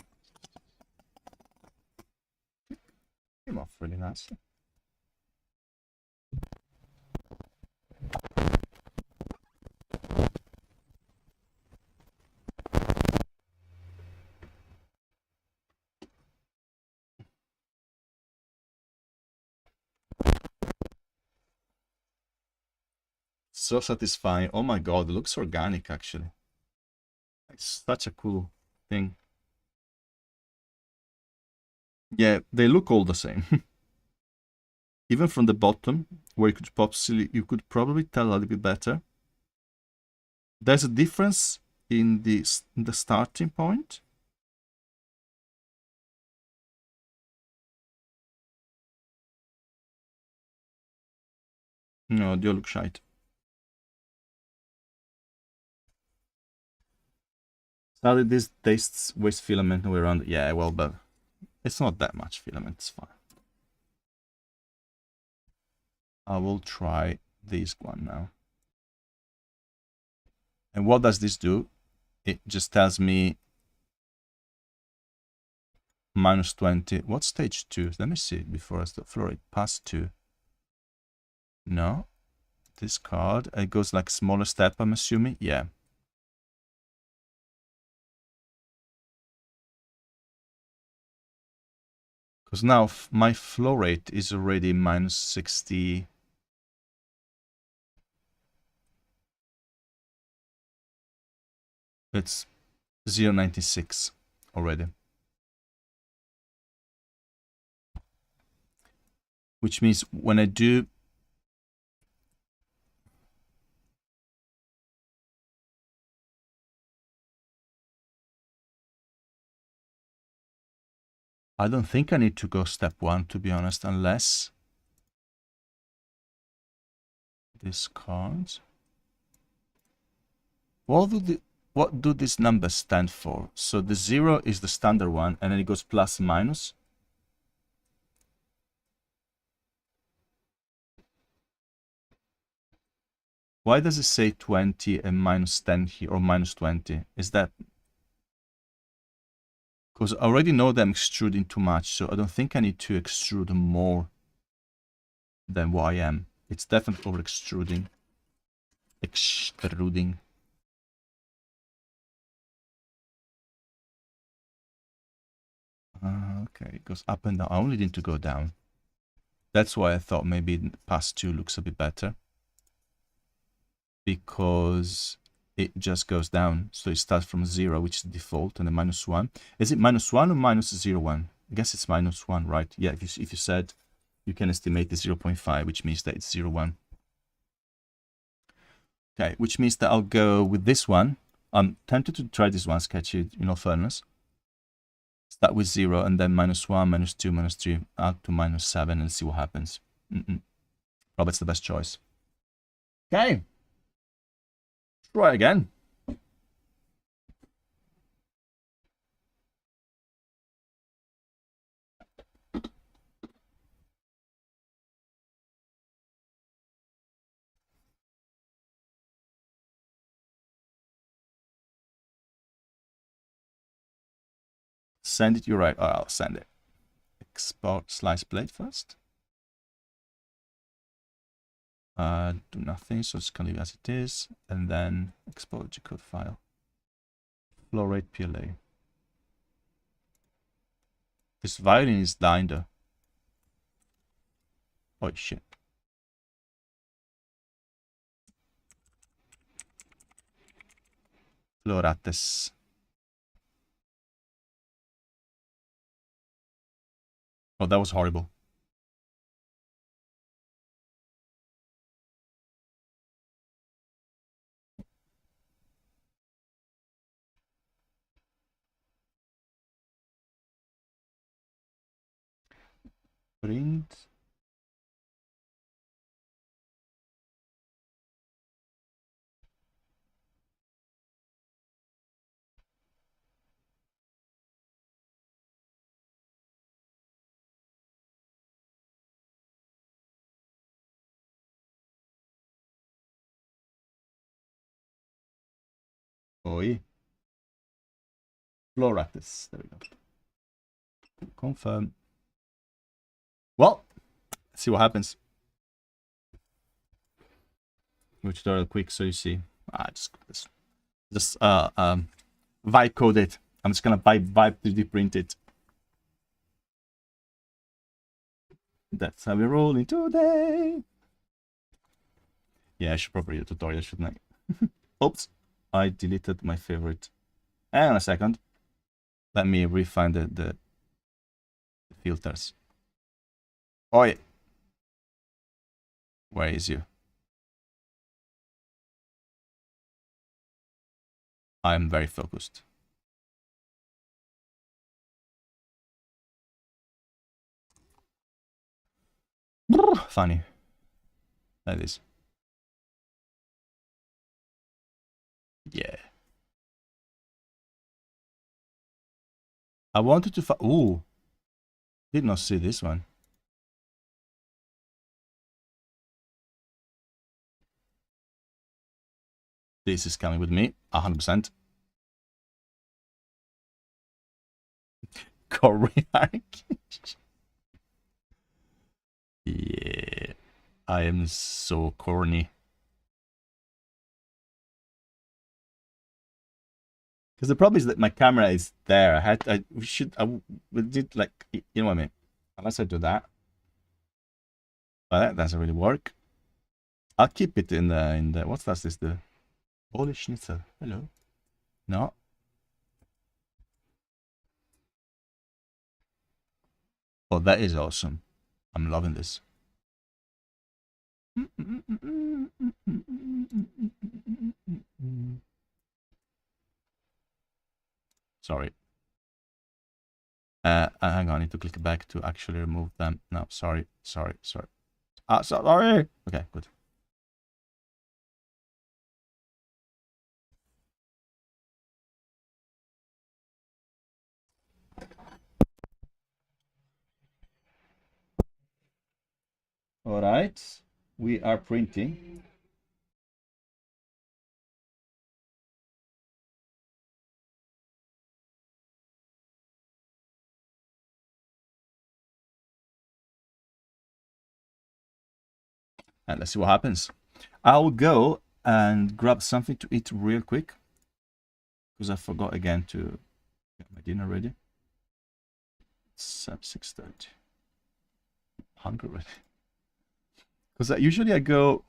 A: Came off really nicely. So satisfying. Oh my god, it looks organic actually. It's such a cool thing. Yeah, they look all the same. Even from the bottom, where you could probably tell a little bit better. There's a difference in the starting point. No, they all look shite. Sadly, this tastes waste filament all around. Yeah, well, but it's not that much filament. It's fine. I will try this one now. And what does this do? It just tells me -20. What's stage 2? Let me see before I start. Flow rate past 2. No. Discard. It goes like smaller step, I'm assuming. Yeah. Because now my flow rate is already -60. It's 0.96 already. Which means when I do I don't think I need to go step 1, to be honest, unless discard. What do these numbers stand for? So the 0 is the standard one, and then it goes plus minus. Why does it say 20 and -10 here, or -20? Is that because I already know that I'm extruding too much, so I don't think I need to extrude more than what I am. It's definitely over extruding. Extruding. Okay, it goes up and down. I only need to go down. That's why I thought maybe past 2 looks a bit better. Because it just goes down. So it starts from 0, which is the default, and then -1. Is it -1 or -0.1? I guess it's -1, right? Yeah, if you said you can estimate the 0.5, which means that it's 0.1. Okay, which means that I'll go with this one. I'm tempted to try this one, sketchy, in all fairness. Start with 0 and then -1, -2, -3, out to -7 and see what happens. Probably it's the best choice. Okay. Try again. Send it, you're right. Oh, I'll send it. Export slice plate first. Do nothing, so it's gonna leave as it is, and then export the code file. Flow rate PLA. This violin is dying though. Oh shit. Florates. Oh, that was horrible. Print. Oi. Floratus. There we go. Confirm. Well, let's see what happens. Go tutorial quick so you see. Just vibe code it. I'm just gonna vibe 3D print it. That's how we're rolling today. Yeah, I should probably do a tutorial, shouldn't I? Oops, I deleted my favorite. Hang on a second. Let me refine the filters. Oi! Where is you? I'm very focused. Funny. That is. Yeah. I wanted to ooh. Did not see this one. This is coming with me, 100%. Korean. Yeah. I am so corny. Because the problem is that my camera is there. We did like, you know what I mean? Unless I do that. But that doesn't really work. I'll keep it in the, what does this do? Holy schnitzel. Hello. No. Oh, that is awesome. I'm loving this. Sorry. Hang on, I need to click back to actually remove them. No, sorry. Sorry. Sorry. Okay, good. All right, we are printing. And let's see what happens. I'll go and grab something to eat real quick because I forgot again to get my dinner ready. It's 6:30. Hungry already. Because usually I go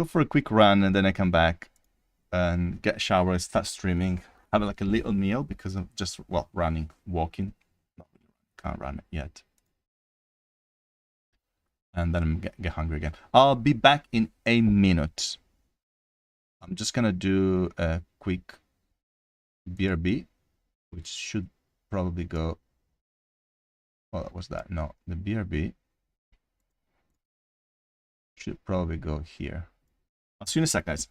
A: for a quick run and then I come back and get a shower and start streaming. Have like a little meal because I'm just walking. Can't run yet. And then I'm get hungry again. I'll be back in a minute. I'm just gonna do a quick BRB, which should probably go. Oh, what was that? No, the BRB should probably go here. I'll see you in a sec, guys.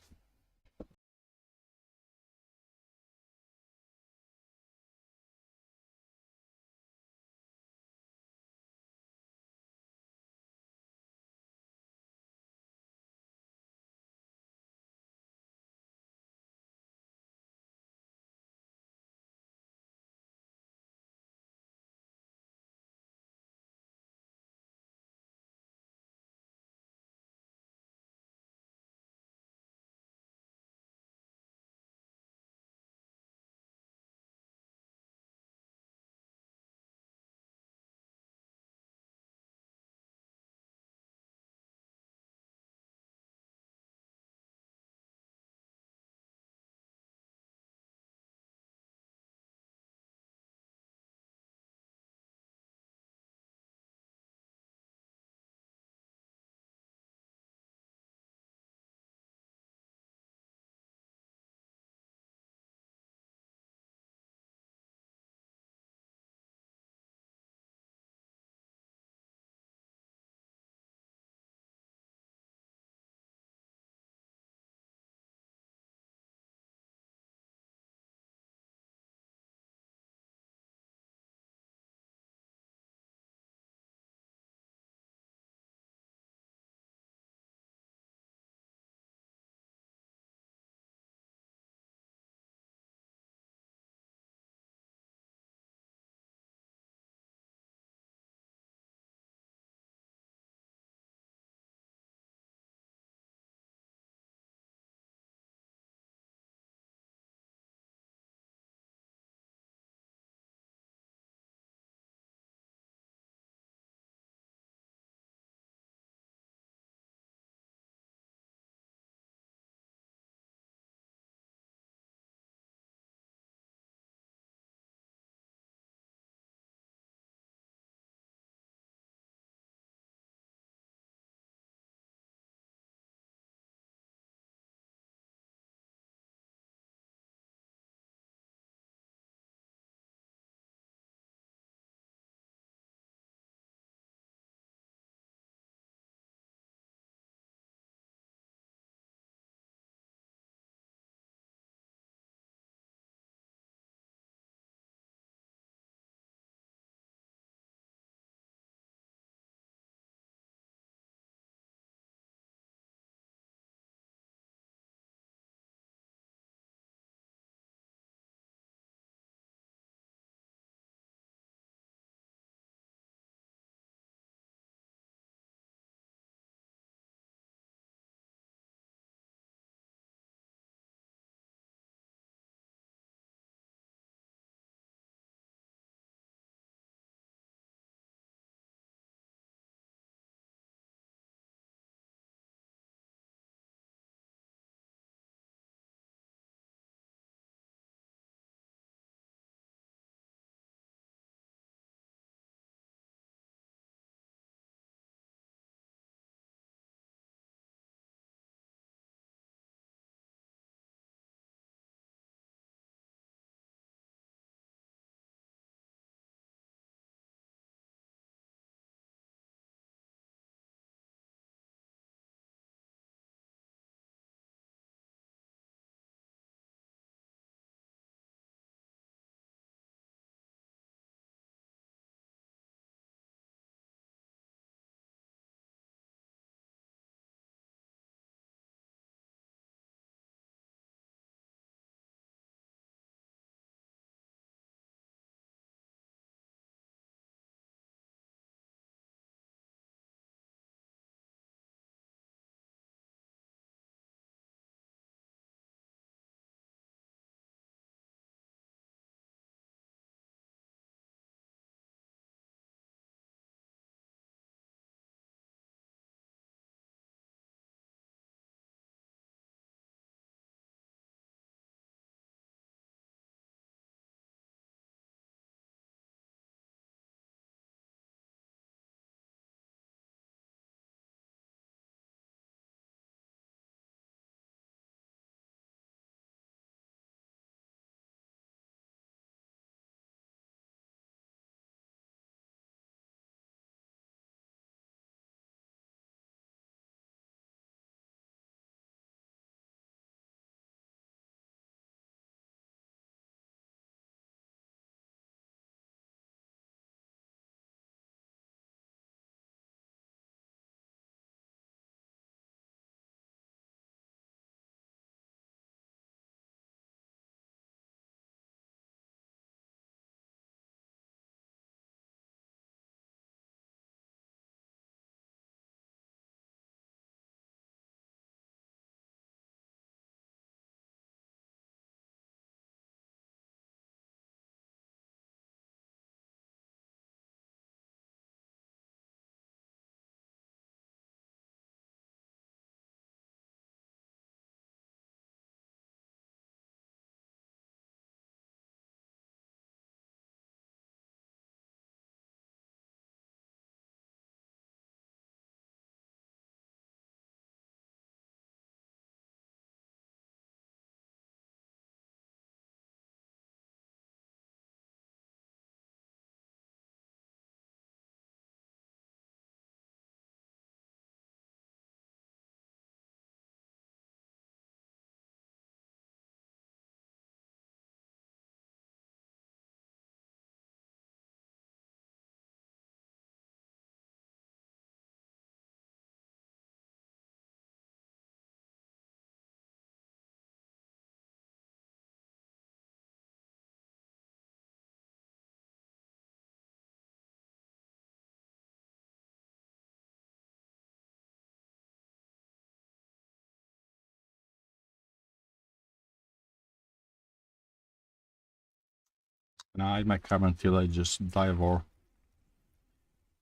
A: And I hide my camera until I just devour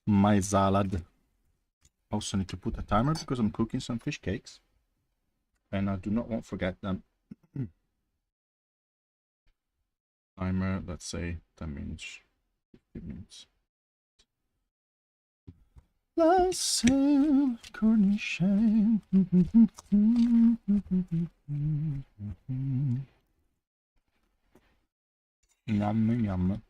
A: my salad. Also need to put a timer because I'm cooking some fish cakes. And I do not want to forget them. Timer, let's say 10 minutes, 15 minutes. La cornichon. Yum, yum.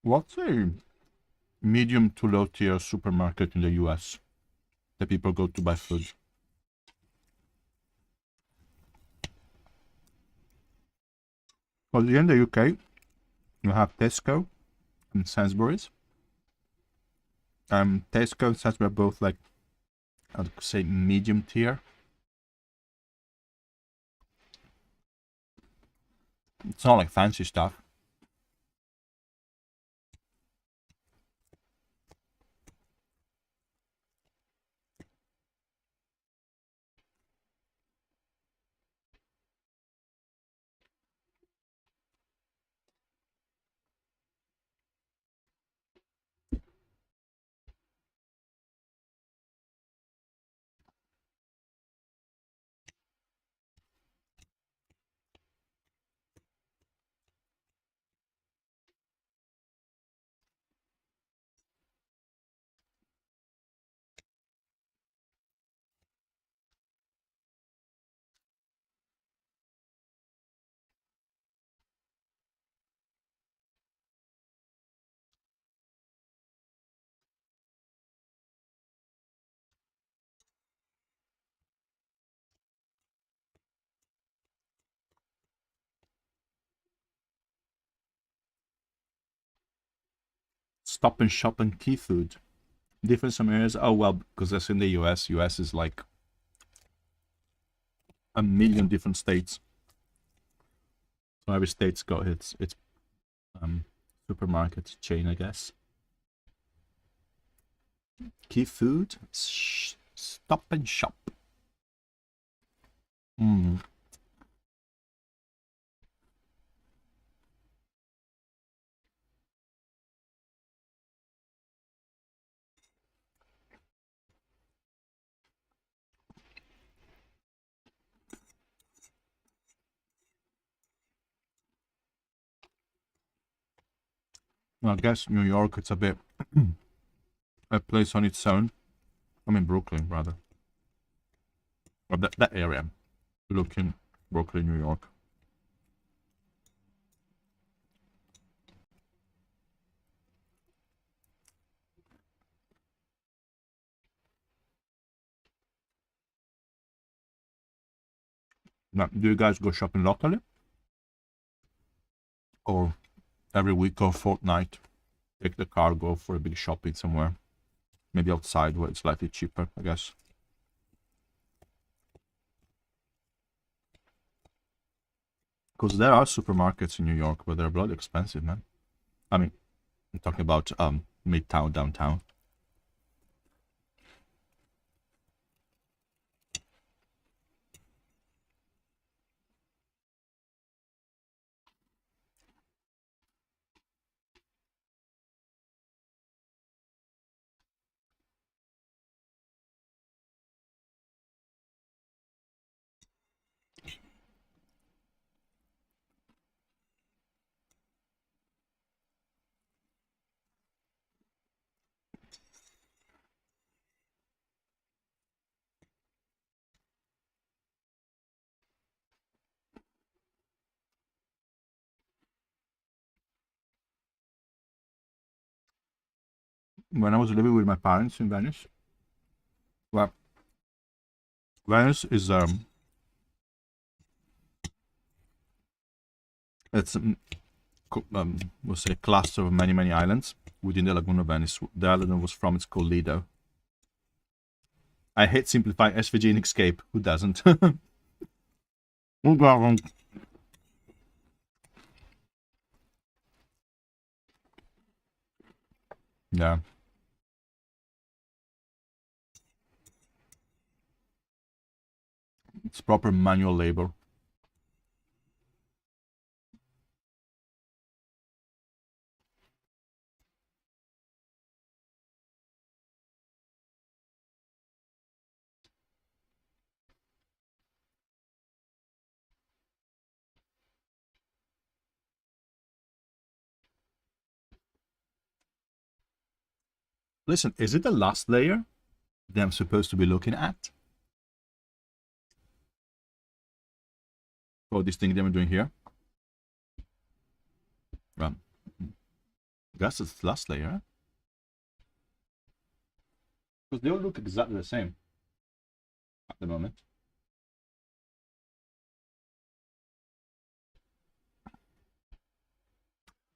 A: What's a medium to low tier supermarket in the US that people go to buy food? Well, here in the UK, you have Tesco and Sainsbury's. Tesco and Sainsbury's are both like, I would say, medium tier. It's not like fancy stuff. Stop and Shop and Key Food. Different some areas. Oh well, because that's in the US. US is like a million different states. So every state's got its supermarket chain, I guess. Key Food, Stop and Shop. Well, I guess New York, it's a bit a place on its own. I mean Brooklyn, rather. Or that area. Looking Brooklyn, New York. Now, do you guys go shopping locally? Or every week or fortnight, take the car, go for a big shopping somewhere? Maybe outside where it's slightly cheaper, I guess. Because there are supermarkets in New York, but they're bloody expensive, man. I mean, I'm talking about midtown, downtown. when I was living with my parents in Venice. Well, Venice is it's we'll say a cluster of many islands within the Laguna of Venice. The island I was from is called Lido. I hate simplifying SVG in Escape. Who doesn't? Yeah. It's proper manual labor. Listen, is it the last layer that I'm supposed to be looking at? For this thing that I'm doing here? Well, I guess it's the last layer, huh? Because they all look exactly the same at the moment.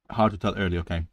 A: Hard to tell early, okay.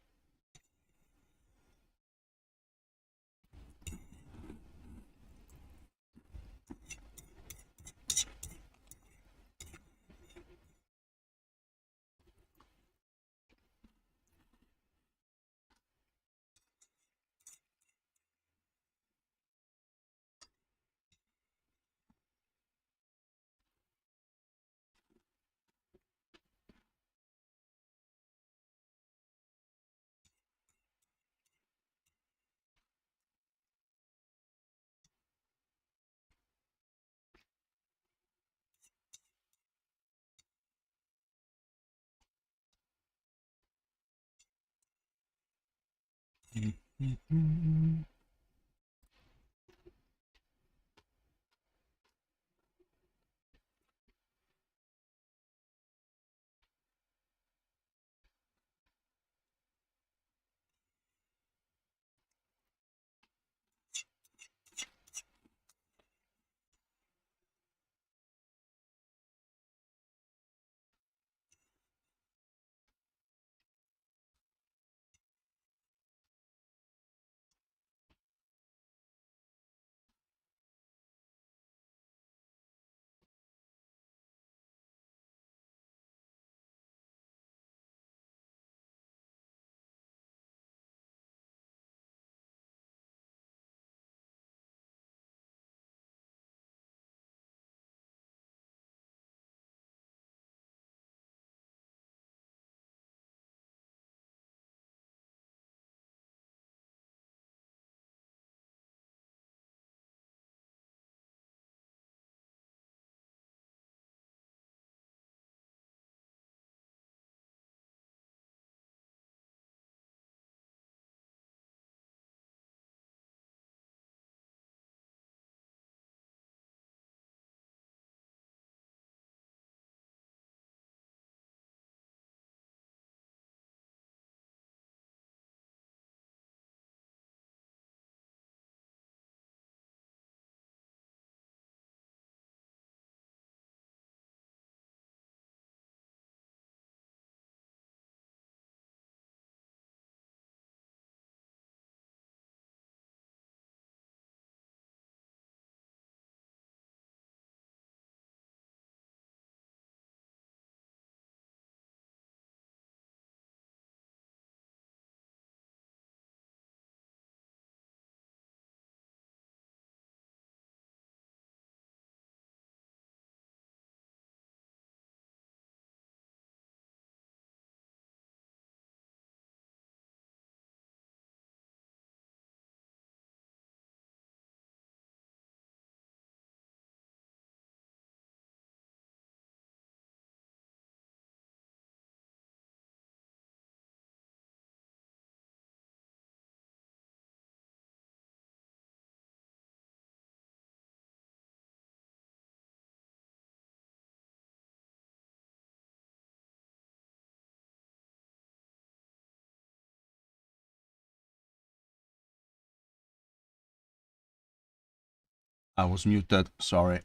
A: I was muted, sorry.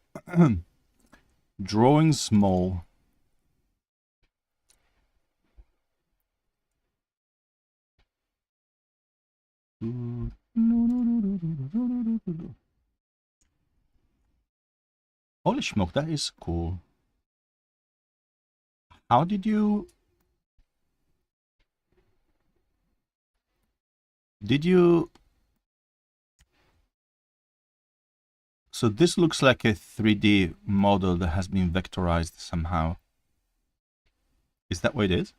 A: Drawing small. Holy smoke, that is cool. How did you... Did you... So this looks like a 3D model that has been vectorized somehow. Is that what it is?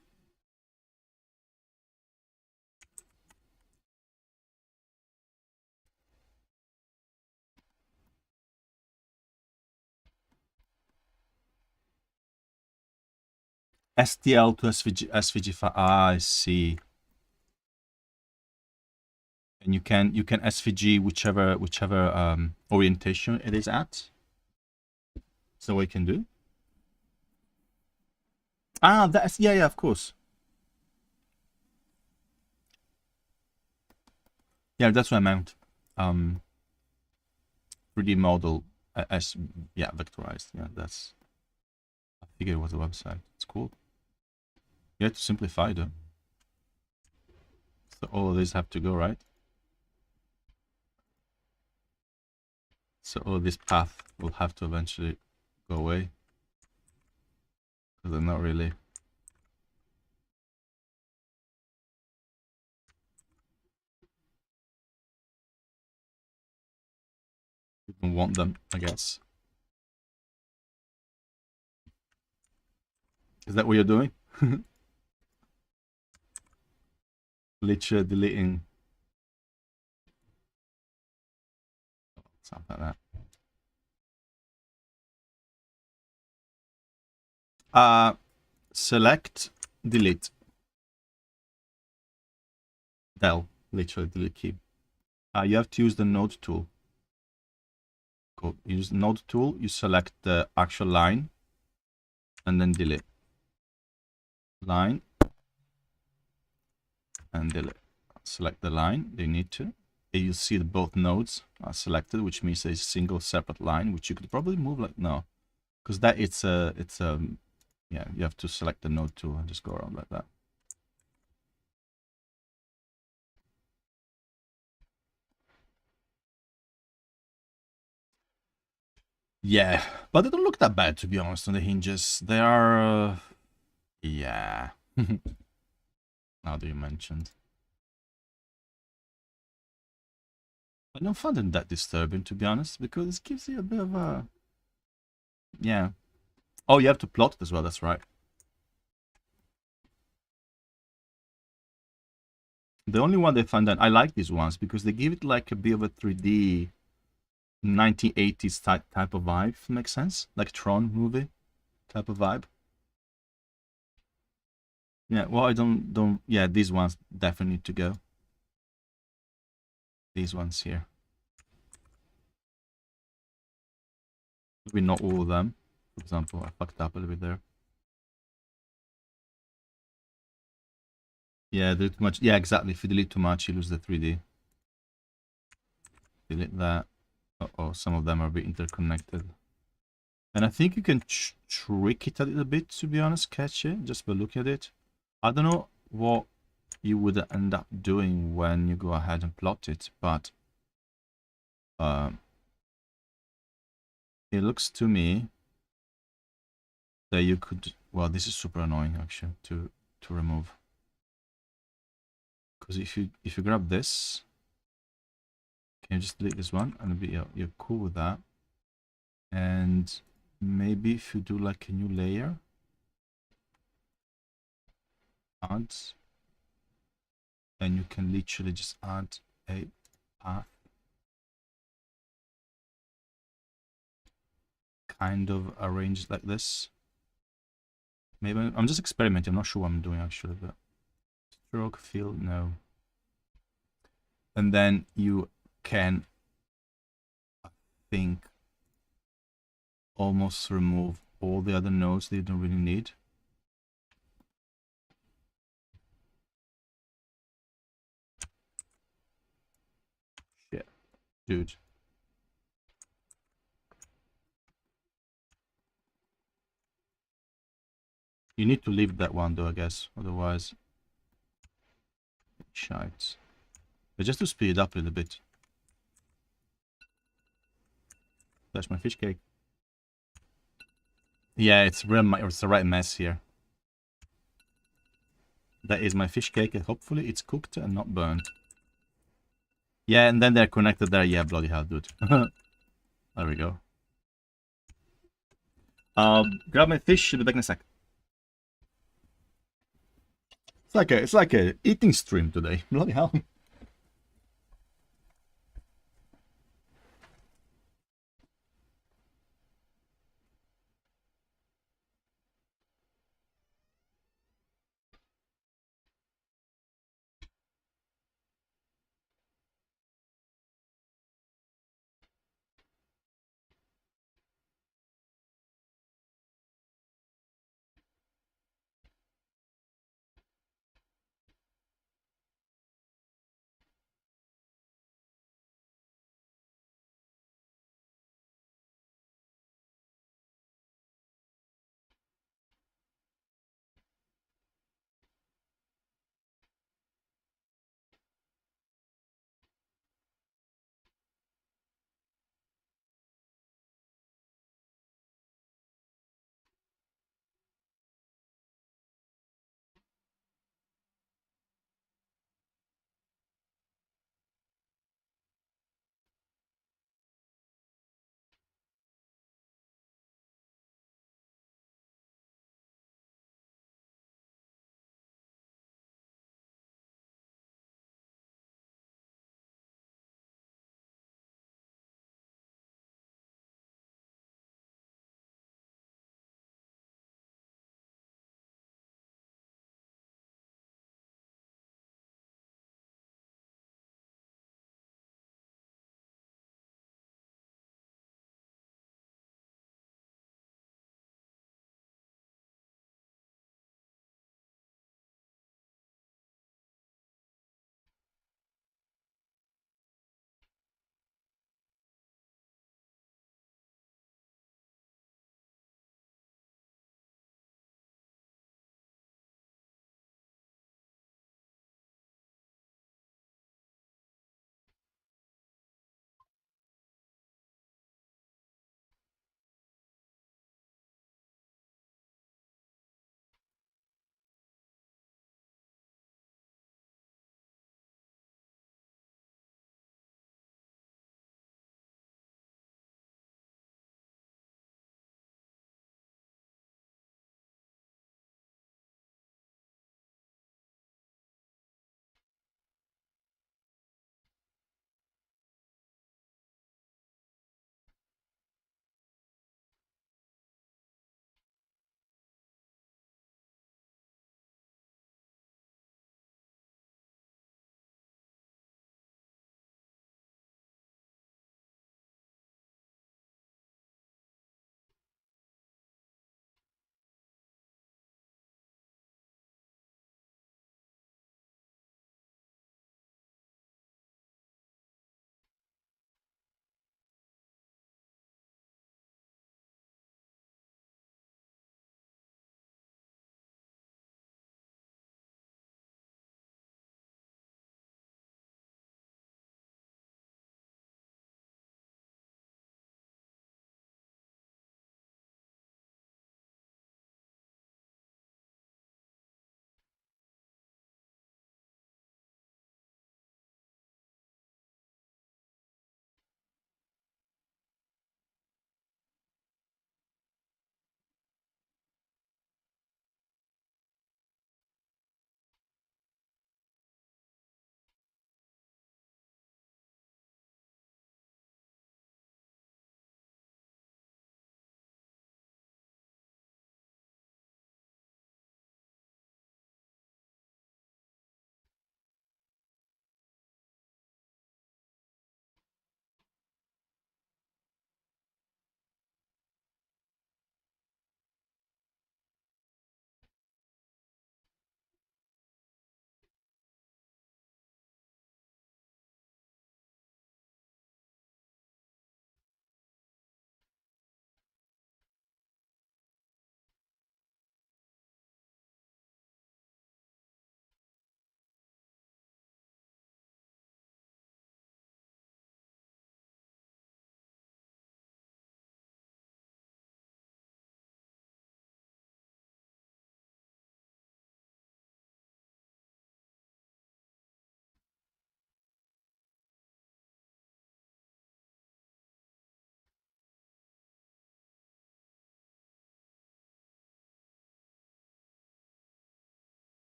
A: STL to SVG file. Ah, I see. And you can SVG whichever orientation it is at. Is that what you can do? Ah, that's yeah, of course. Yeah, that's what I meant. 3D model as yeah, vectorized. Yeah, that's. I figured it was a website. It's cool. You have to simplify though. So all of these have to go, right? So all this path will have to eventually go away. Because they're not really. You don't want them, I guess. Is that what you're doing? Literally deleting. Something like that. Select, delete. Del, literally delete key. You have to use the node tool. Cool. Use the node tool, you select the actual line and then delete. Line and delete. Select the line, they need to. And you see that both nodes are selected, which means a single separate line, which you could probably move like no. Because that it's yeah, you have to select the node tool and just go around like that. Yeah, but they don't look that bad, to be honest, on the hinges. They are, yeah. Now that you mentioned. I don't find them that disturbing, to be honest, because it gives you a bit of a, yeah. Oh, you have to plot it as well, that's right. The only one they find that I like these ones because they give it like a bit of a 3D 1980s type of vibe, if it makes sense. Like Tron movie type of vibe. Yeah, well, I don't, yeah, these ones definitely need to go. These ones here. Maybe not all of them. For example, I fucked up a little bit there. Yeah, too much. Yeah, exactly. If you delete too much, you lose the 3D. Delete that. Uh-oh, some of them are a bit interconnected. And I think you can trick it a little bit, to be honest, catch it, just by looking at it. I don't know what you would end up doing when you go ahead and plot it, but it looks to me that you could, well, this is super annoying actually to remove. Because if you grab this, can you just delete this one and be you're cool with that. And maybe if you do like a new layer, add, then you can literally just add a path kind of arranged like this. Maybe I'm just experimenting. I'm not sure what I'm doing actually, but stroke fill, no. And then you can, I think, almost remove all the other nodes that you don't really need. Shit, dude. You need to leave that one though, I guess. Otherwise, shite. But just to speed it up a little bit. That's my fish cake. Yeah, it's the right mess here. That is my fish cake, and hopefully it's cooked and not burnt. Yeah, and then they're connected there. Yeah, bloody hell, dude. There we go. Grab my fish. I'll be back in a sec. It's like a eating stream today. Bloody hell.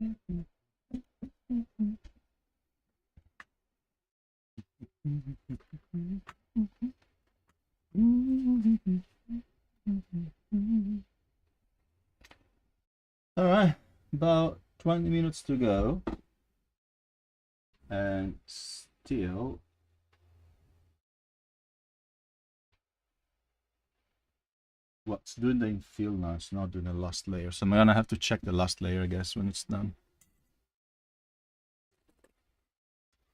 A: All right, about 20 minutes to go, and still what's doing the infill now? It's not doing the last layer, so I'm gonna have to check the last layer, I guess, when it's done.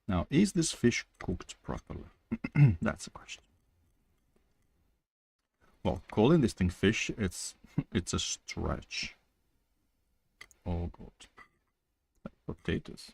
A: Now, is this fish cooked properly? That's the question. Well, calling this thing fish, it's it's a stretch. Oh god. Potatoes.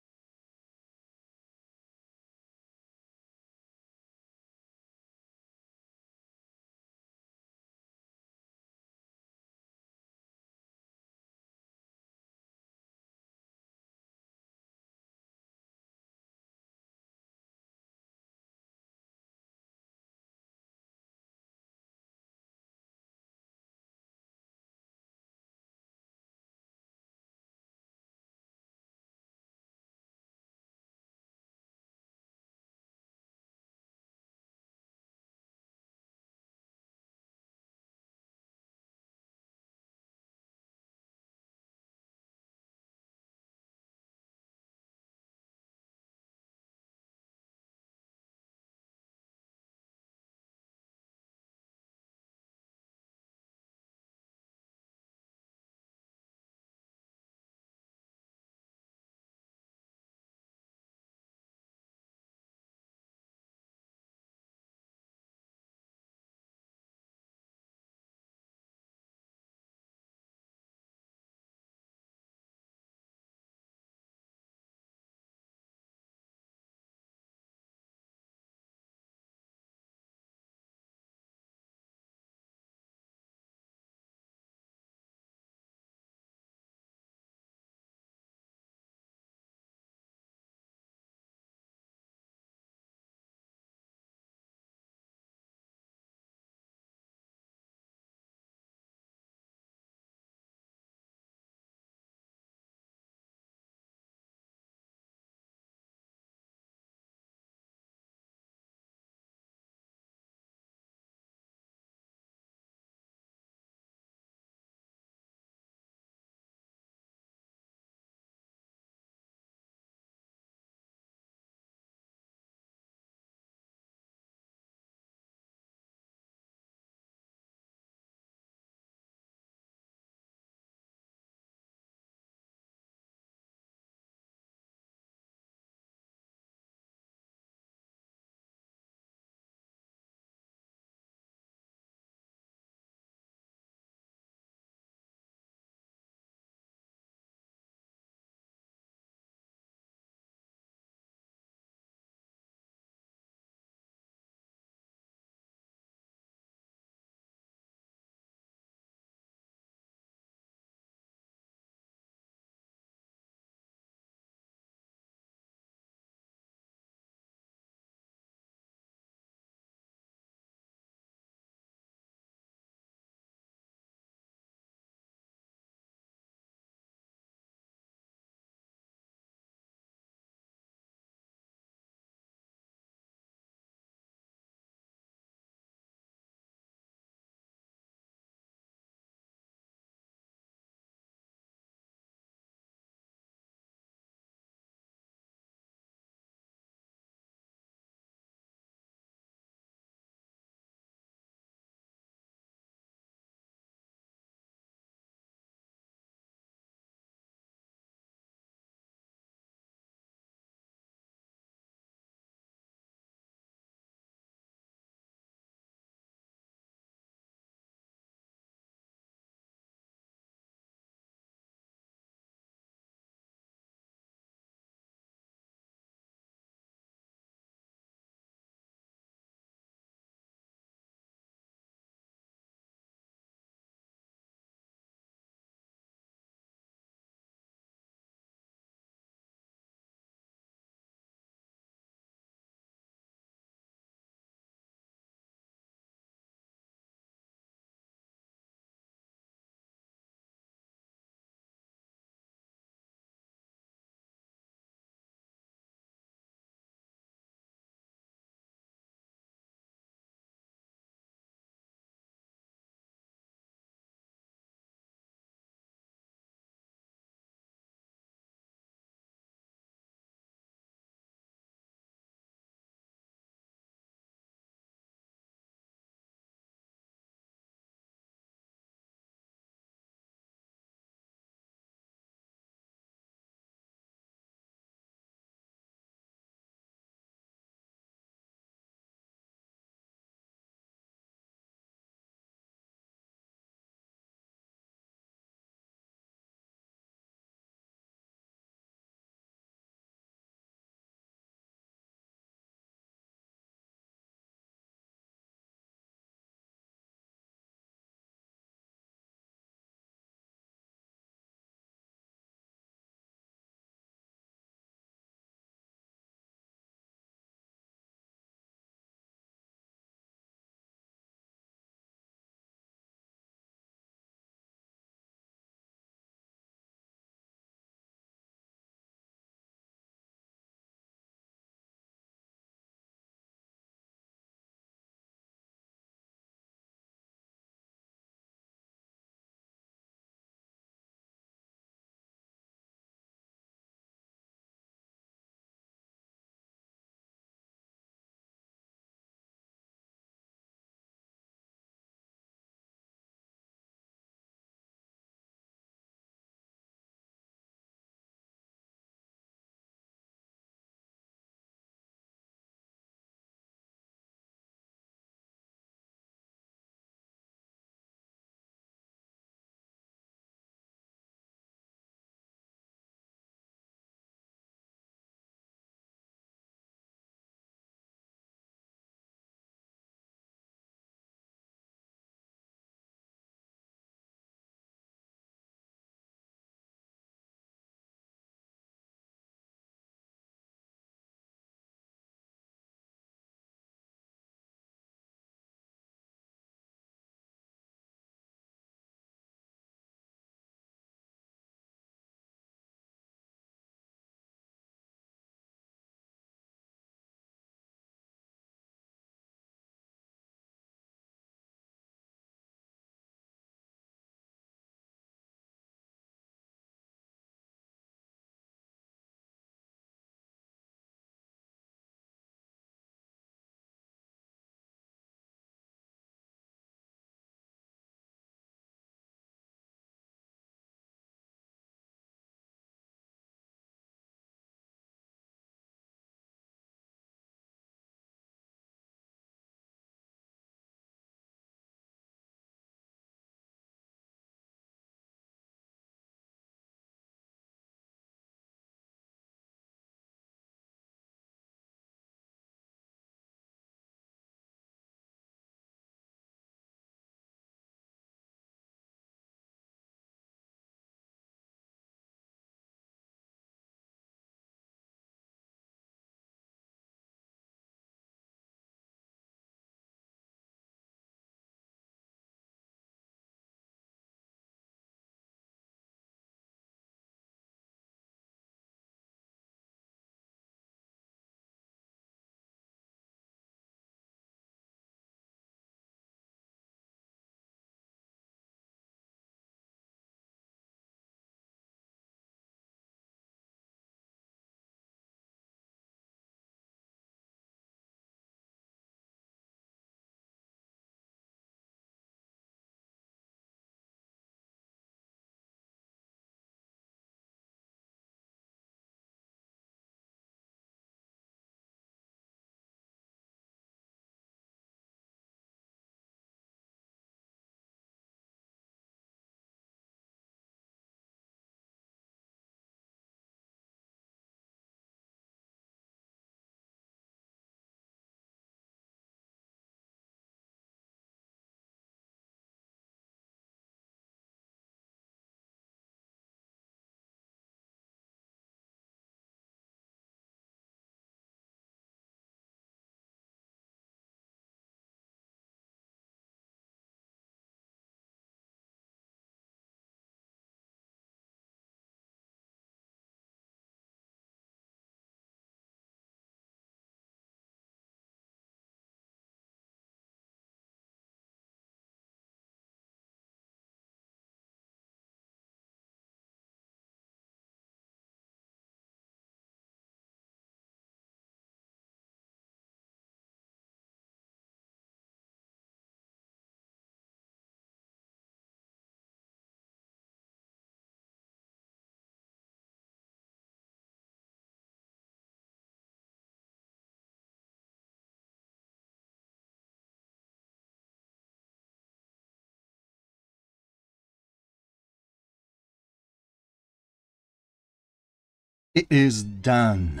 A: It is done.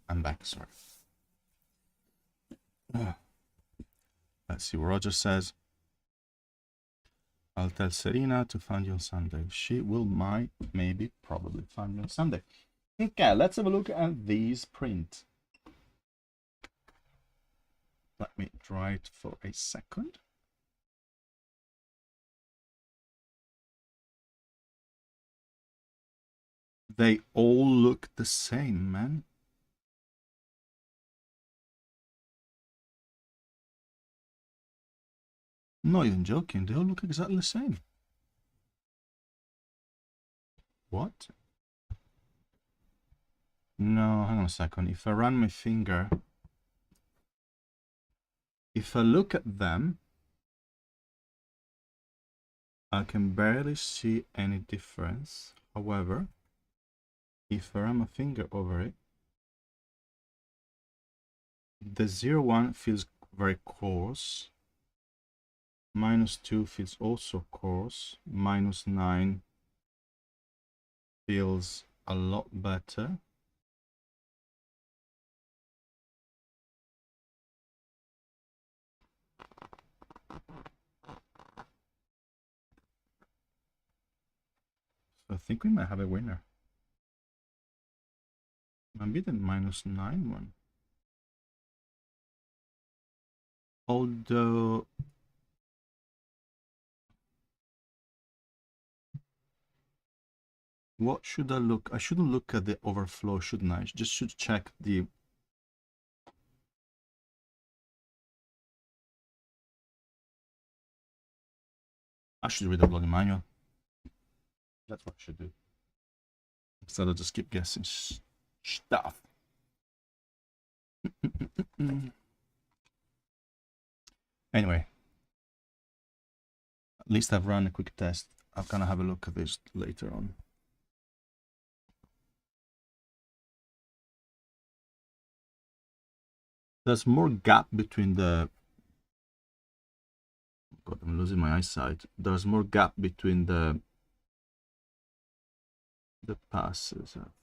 A: I'm back, sorry. Let's see what Roger says. I'll tell Serena to find you on Sunday. She will, maybe, probably find me on Sunday. Okay, let's have a look at these print. Let me try it for a second. They all look the same, man. Not even joking, they all look exactly the same. What? No, hang on a second. If I run my finger, if I look at them, I can barely see any difference. However, if I run my finger over it, the 0,1 feels very coarse. -2 feels also coarse. -9 feels a lot better. So I think we might have a winner. Maybe the -9 one. Although what should I look? I shouldn't look at the overflow, shouldn't I? Just should check the I should read the blogging manual. That's what I should do. Instead of just keep guessing stuff. Anyway, at least I've run a quick test. I'm gonna have a look at this later on. There's more gap between the... God, I'm losing my eyesight. There's more gap between the passes, I think.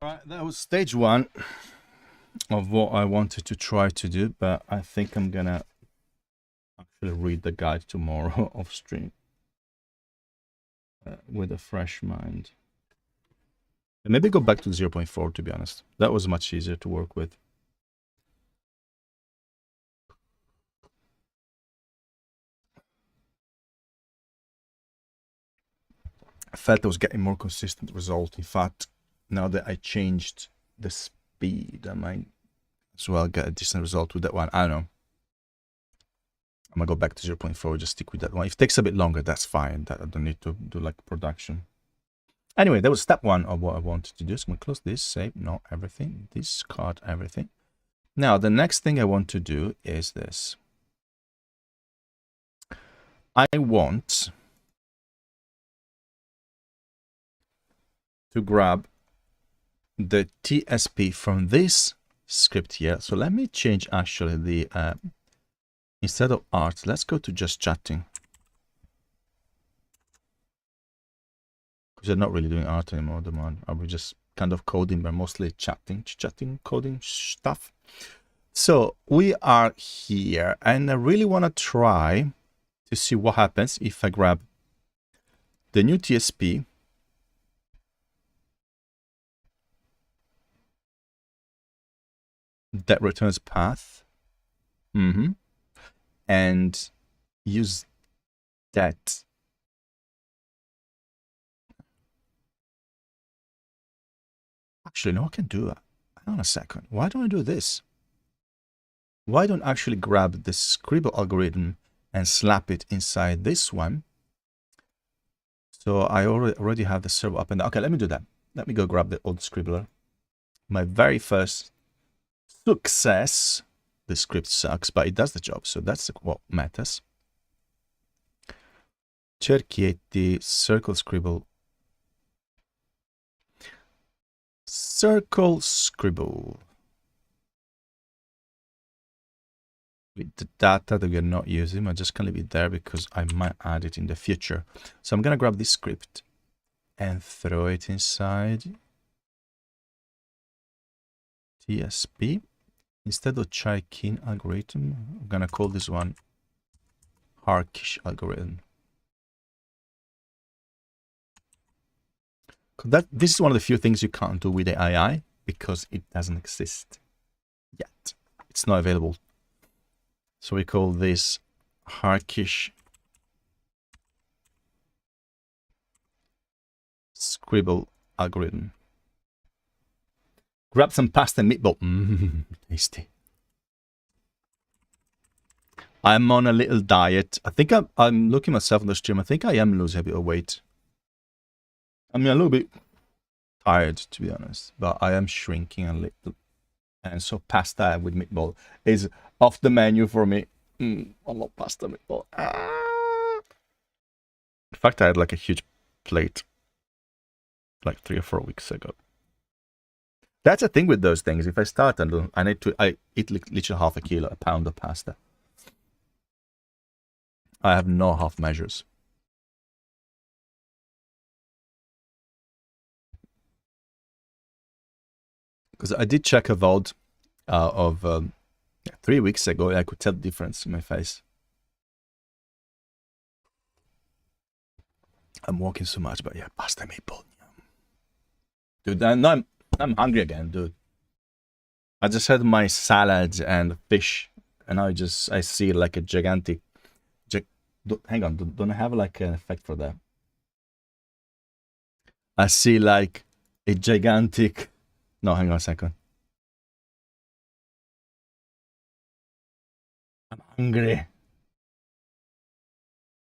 A: Right, that was stage 1 of what I wanted to try to do, but I think I'm gonna actually read the guide tomorrow off stream with a fresh mind. And maybe go back to 0.4, to be honest. That was much easier to work with. I felt I was getting more consistent result. In fact, now that I changed the speed, I might as well get a decent result with that one. I don't know. I'm gonna go back to 0.4, just stick with that one. If it takes a bit longer, that's fine. That I don't need to do like production. Anyway, that was step 1 of what I wanted to do. So I'm gonna close this, save, no, everything, discard everything. Now, the next thing I want to do is this. I want to grab the TSP from this script here. So let me change actually the, instead of art, let's go to just chatting. Because they're not really doing art anymore, the one. Are we just kind of coding, but mostly chatting, coding stuff. So we are here, and I really want to try to see what happens if I grab the new TSP that returns path, and use that. Actually, no, I can do that. Hang on a second. Why don't I do this? Why don't I actually grab the scribble algorithm and slap it inside this one? So I already have the server up and down. Okay, let me do that. Let me go grab the old scribbler. My very first success. The script sucks, but it does the job, so that's what matters. Cerchietti, circle scribble. Circle scribble. With the data that we are not using, I'm just going to leave it there because I might add it in the future. So I'm going to grab this script and throw it inside TSP. Instead of Chaikin algorithm, I'm going to call this one Harkish algorithm. This is one of the few things you can't do with the AI because it doesn't exist yet. It's not available. So we call this Harkish scribble algorithm. Grab some pasta and meatball. Tasty. I'm on a little diet. I think I'm looking myself in the stream. I think I am losing a bit of weight. I mean, a little bit tired, to be honest, but I am shrinking a little. And so pasta with meatball is off the menu for me. I love pasta meatball. In fact, I had like a huge plate like 3 or 4 weeks ago. That's a thing with those things. If I start and I eat literally half a kilo, a pound of pasta. I have no half measures. Because I did check a VOD of 3 weeks ago. I could tell the difference in my face. I'm walking so much, but yeah, pasta meatball. Dude, I'm hungry again, dude. I just had my salad and fish, and now I see like a gigantic. Hang on, don't I have like an effect for that? I see like a gigantic. No, hang on a second. I'm hungry.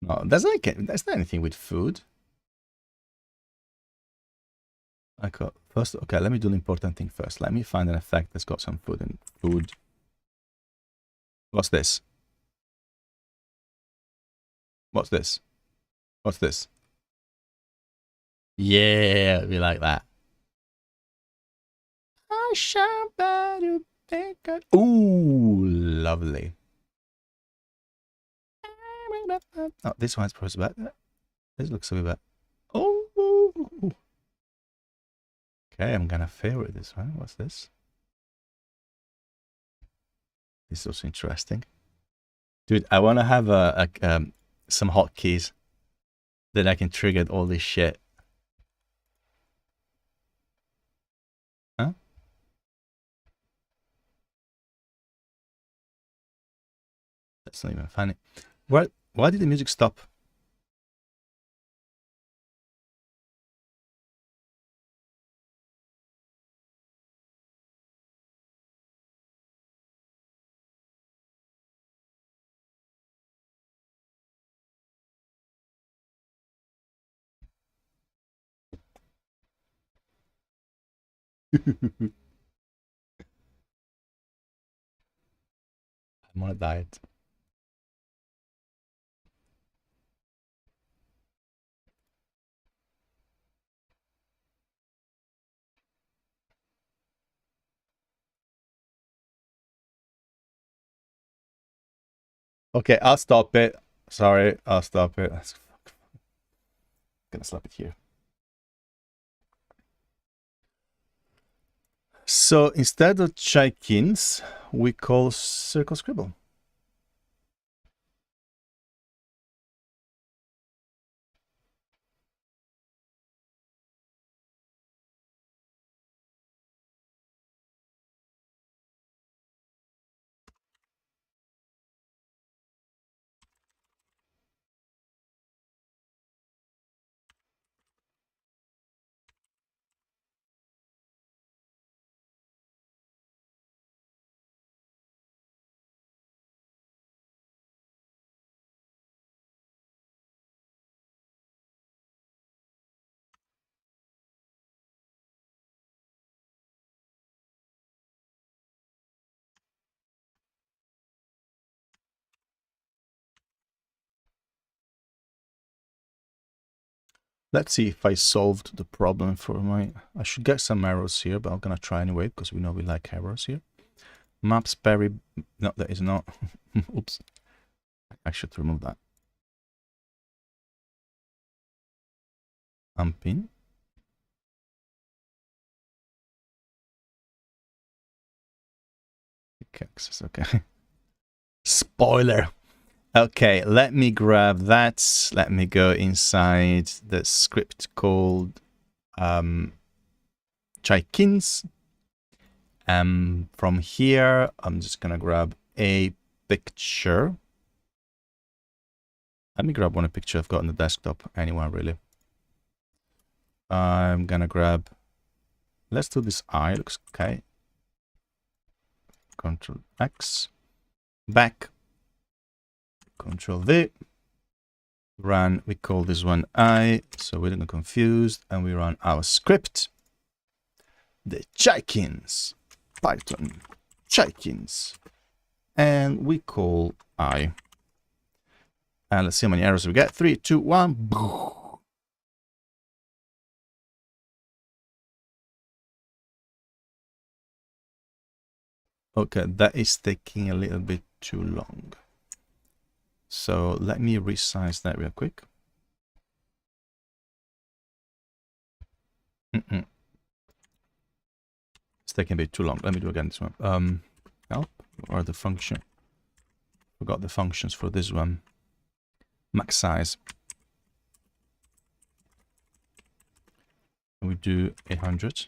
A: No, that's not anything with food. I got first. Okay, let me do the important thing first. Let me find an effect that's got some food in food. What's this? What's this? What's this? Yeah, we like that. I shall better think. Ooh, lovely. Oh, this one's probably better. This looks a bit better. Oh. Okay, I'm gonna favorite this one. What's this? This is also interesting. Dude, I want to have some hotkeys that I can trigger all this shit. Huh? That's not even funny. Why did the music stop? I'm on a diet. Okay, I'll stop it. Sorry, I'll stop it. I'm gonna slap it here. So instead of check-ins, we call circle scribble. Let's see if I solved the problem for my... I should get some errors here, but I'm going to try anyway, because we know we like errors here. Maps Perry... No, that is not. Oops. I should remove that. Unpin. Okay. Spoiler. Okay, let me grab that. Let me go inside the script called Jenkins. From here, I'm just gonna grab a picture. Let me grab one picture I've got on the desktop. Anyone really? I'm gonna grab. Let's do this eye. Looks okay. Control X. Back. Control V. Run. We call this one I, so we don't get confused, and we run our script. The Jenkins. Python Jenkins, and we call I. And let's see how many errors we get. 3, 2, 1. Okay, that is taking a little bit too long. So let me resize that real quick. It's taking a bit too long. Let me do again this one. Help or the function. Forgot the functions for this one. Max size. We do 800.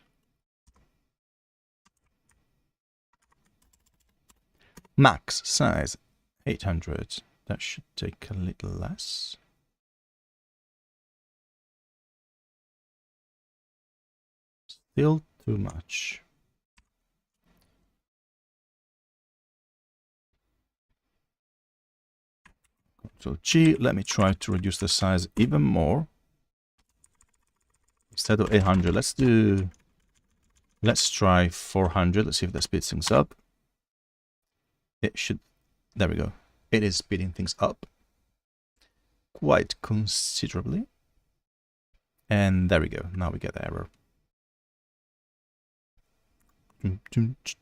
A: Max size 800. That should take a little less. Still too much. Control G. Let me try to reduce the size even more. Instead of 800, let's try 400. Let's see if that speeds things up. It should, there we go. It is speeding things up quite considerably. And there we go. Now we get the error.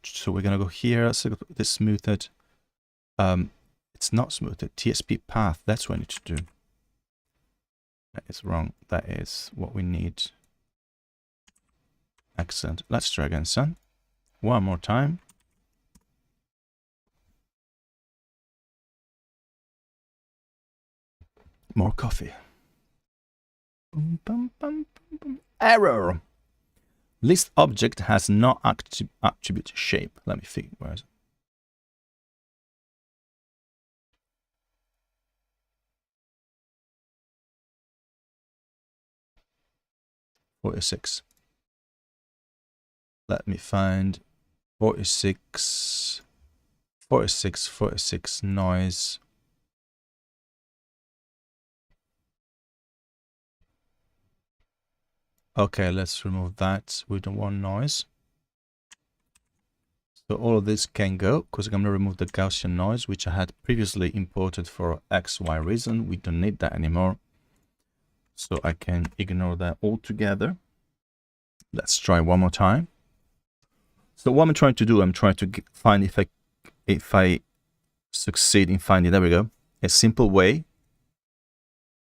A: So we're going to go here. So this smoothed. It's not smoothed. TSP path. That's what I need to do. That is wrong. That is what we need. Excellent. Let's try again, son. One more time. More coffee. Error. List object has no attribute shape. Let me think. Where is it? .46. Let me find 46. 46 noise. Okay, let's remove that. We don't want noise. So all of this can go because I'm going to remove the Gaussian noise, which I had previously imported for XY reason. We don't need that anymore. So I can ignore that altogether. Let's try one more time. So what I'm trying to do, I'm trying to find if I succeed in finding, there we go, a simple way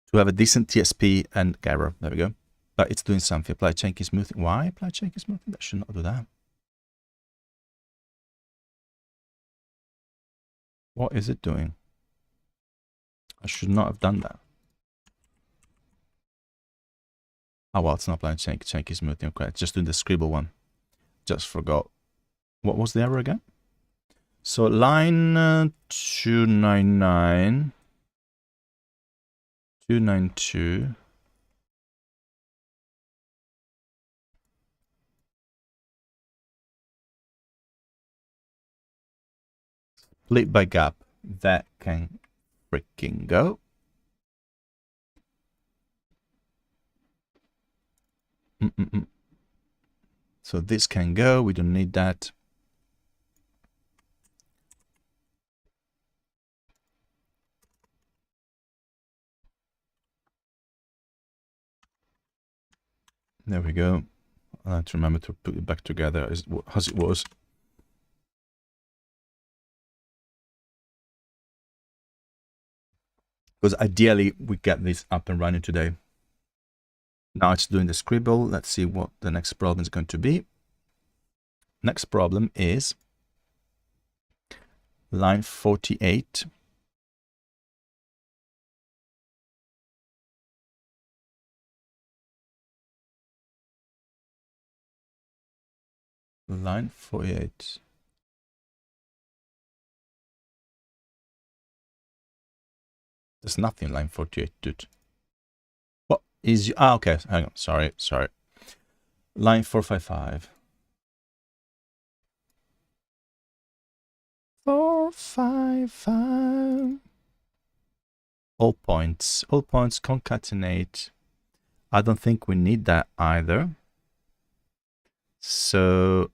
A: to have a decent TSP and error. There we go. But it's doing something. Apply Jenkins smoothing. Why apply Jenkins smoothing? That should not do that. What is it doing? I should not have done that. Oh, well, it's not applying Jenkins smoothing. Okay, it's just doing the scribble one. Just forgot. What was the error again? So line 299, 292. Split by gap. That can freaking go. So this can go. We don't need that. There we go. I have to remember to put it back together as it was. Because ideally we get this up and running today. Now it's doing the scribble. Let's see what the next problem is going to be. Next problem is line 48. Line 48. There's nothing line 48, dude. What is you? Ah, okay. Hang on. Sorry. Line 455. 455. All points concatenate. I don't think we need that either. So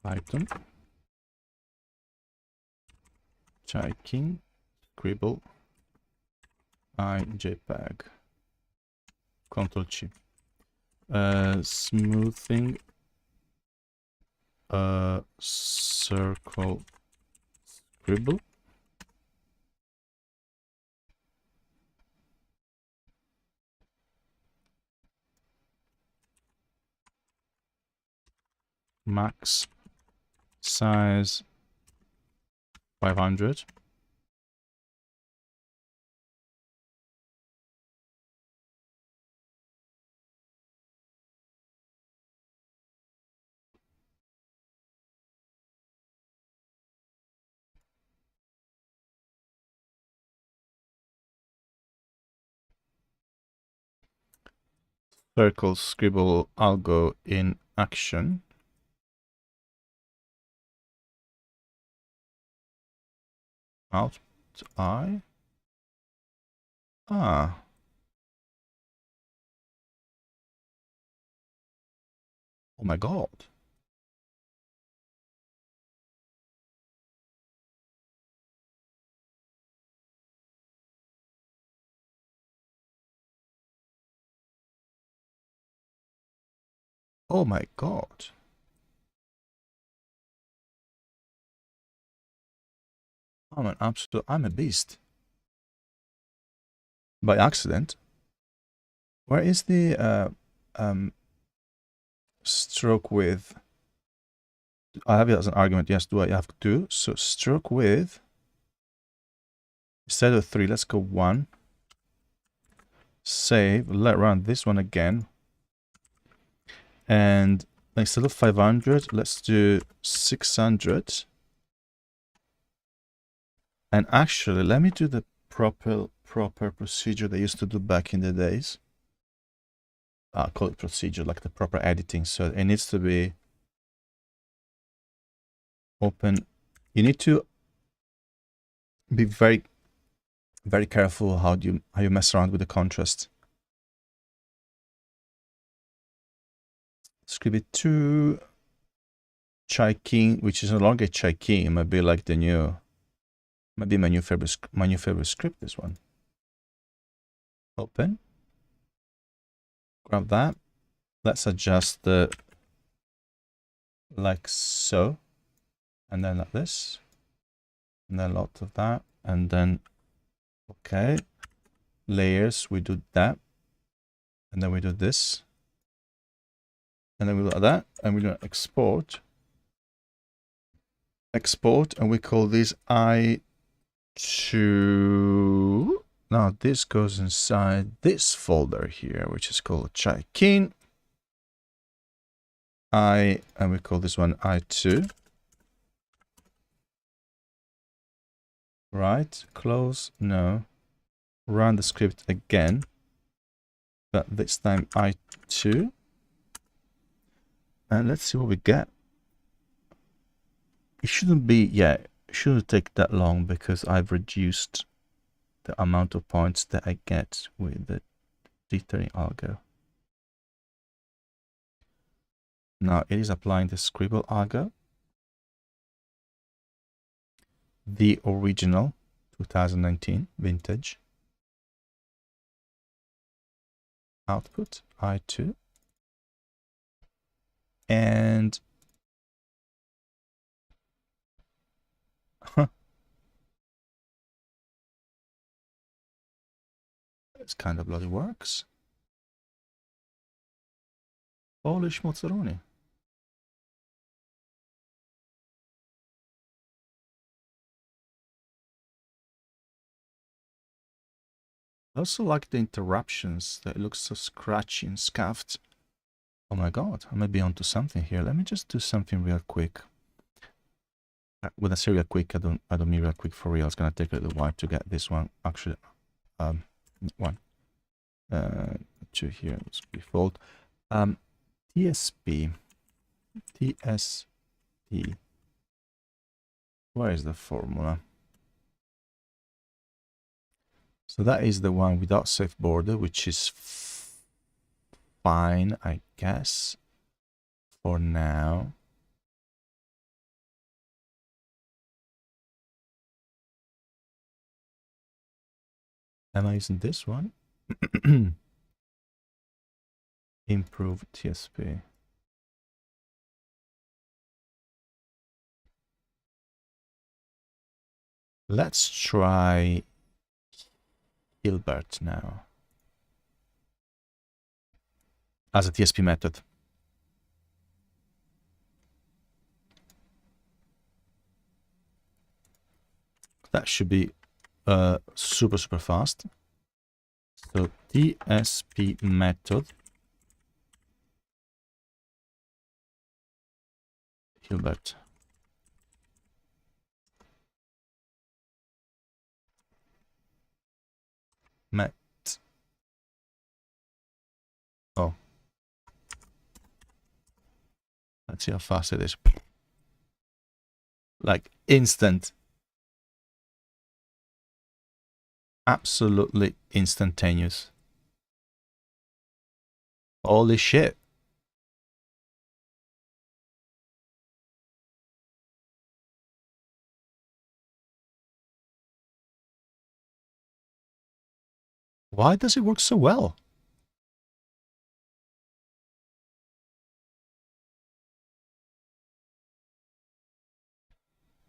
A: Python, Chaikin, Scribble, JPEG, Ctrl G. Smoothing, circle, Scribble. Max size 500. Circle, Scribble, algo in action. Alt I. Ah. Oh my god. Oh my god. I'm a beast. By accident. Where is the stroke width? I have it as an argument. Yes, do I have 2? So stroke width, instead of 3, let's go 1. Save, let run this one again. And instead of 500, let's do 600. And actually, let me do the proper procedure they used to do back in the days. I'll call it procedure, like the proper editing. So it needs to be open. You need to be very careful how you mess around with the contrast. Scribble 2 Chaikin, which is no longer Chaikin, it might be like the new, maybe my new favorite script, this one. Open. Grab that. Let's adjust the like so. And then like this. And then a lot of that. And then okay. Layers, we do that. And then we do this. And then we do that. And we do export. Export, and we call this I2. Now this goes inside this folder here, which is called Chaikin. And we call this one I2. Right, close, no. Run the script again, but this time I2. And let's see what we get. It shouldn't be, yeah, it shouldn't take that long because I've reduced the amount of points that I get with the dithering algo. Now it is applying the Scribble algo. The original 2019 vintage. Output I2. And this kind of bloody works. Holy schmozzaroni. I also like the interruptions. That looks so scratchy and scuffed. Oh my god, I might be onto something here. Let me just do something real quick. When I say real quick, I don't mean real quick for real. It's gonna take a little while to get this one. Actually, one, two here. It's default. TSP. Where is the formula? So that is the one without safe border, which is fine, I guess, for now. Am I using this one? Improve TSP. Let's try Hilbert now as a TSP method. That should be super fast. So TSP method Hilbert. Met. Oh. Let's see how fast it is. Like instant. Absolutely instantaneous. Holy shit. Why does it work so well?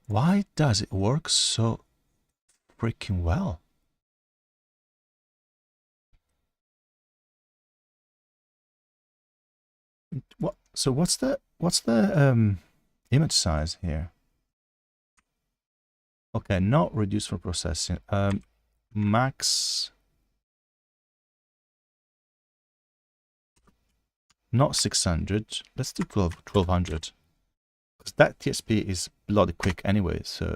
A: Why does it work so freaking well? What? So what's the image size here? Okay, not reduced for processing. Max. Not 600. Let's do 1200. Because that TSP is bloody quick anyway. So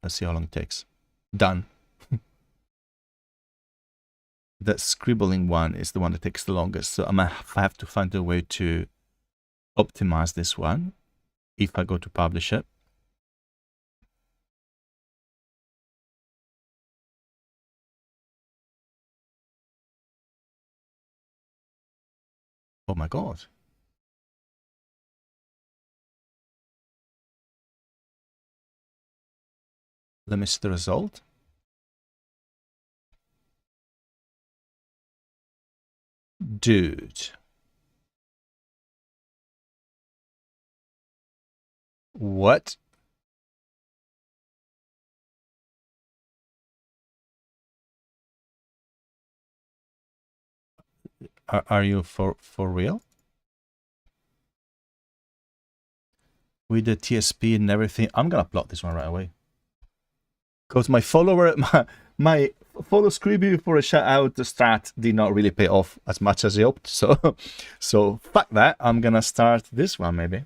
A: let's see how long it takes. Done. The scribbling one is the one that takes the longest. So I have to find a way to optimize this one if I go to publish it. Oh my god. Let me see the result. Dude. What? Are you for real? With the TSP and everything, I'm gonna plot this one right away. Because my follower, my follow Scribby for a shout out strat did not really pay off as much as I hoped. So, so fuck that. I'm gonna start this one maybe.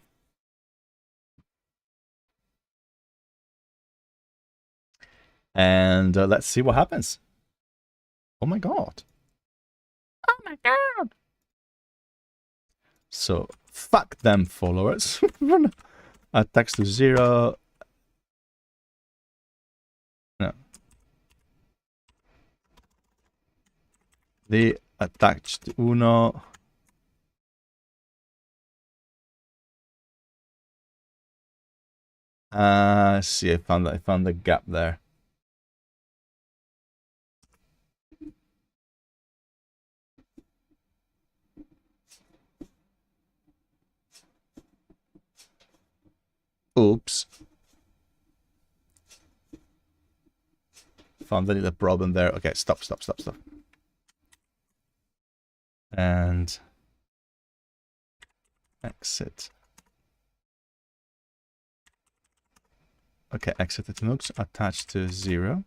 A: And let's see what happens. Oh my god. Oh my god. So fuck them followers. Attacks to 0. No. They attached to 1. See, I found the gap there. Oops. Found a little problem there. Okay, stop. And exit. Okay, exit the nooks attached to 0.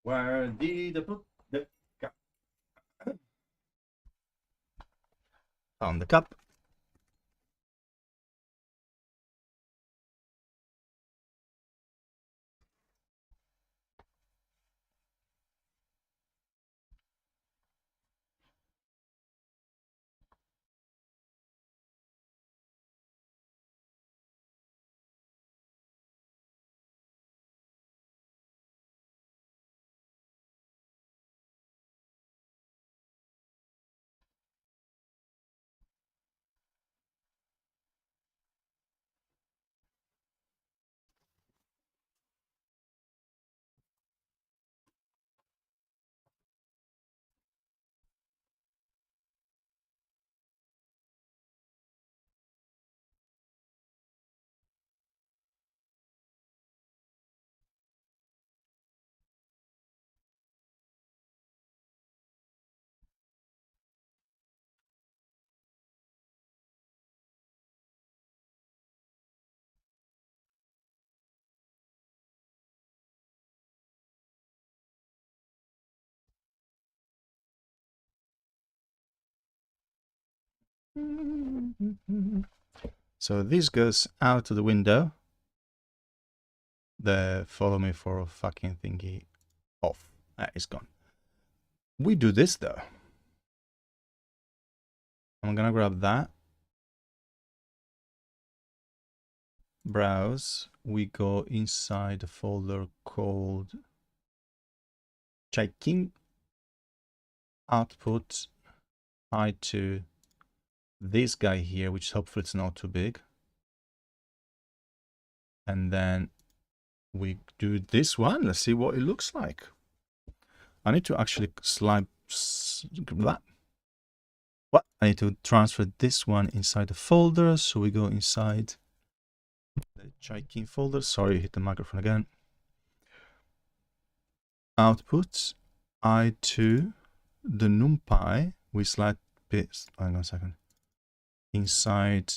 A: Where did I put the cup? Found the cup. So this goes out of the window. The follow me for a fucking thingy off. That is gone. We do this though. I'm gonna grab that. Browse. We go inside the folder called checking output hide to this guy here, which hopefully it's not too big. And then we do this one. Let's see what it looks like. I need to actually slide that. What? I need to transfer this one inside the folder. So we go inside the checking folder. Sorry, hit the microphone again. Output I2 the numpy. We slide this. Hang on a second. Inside.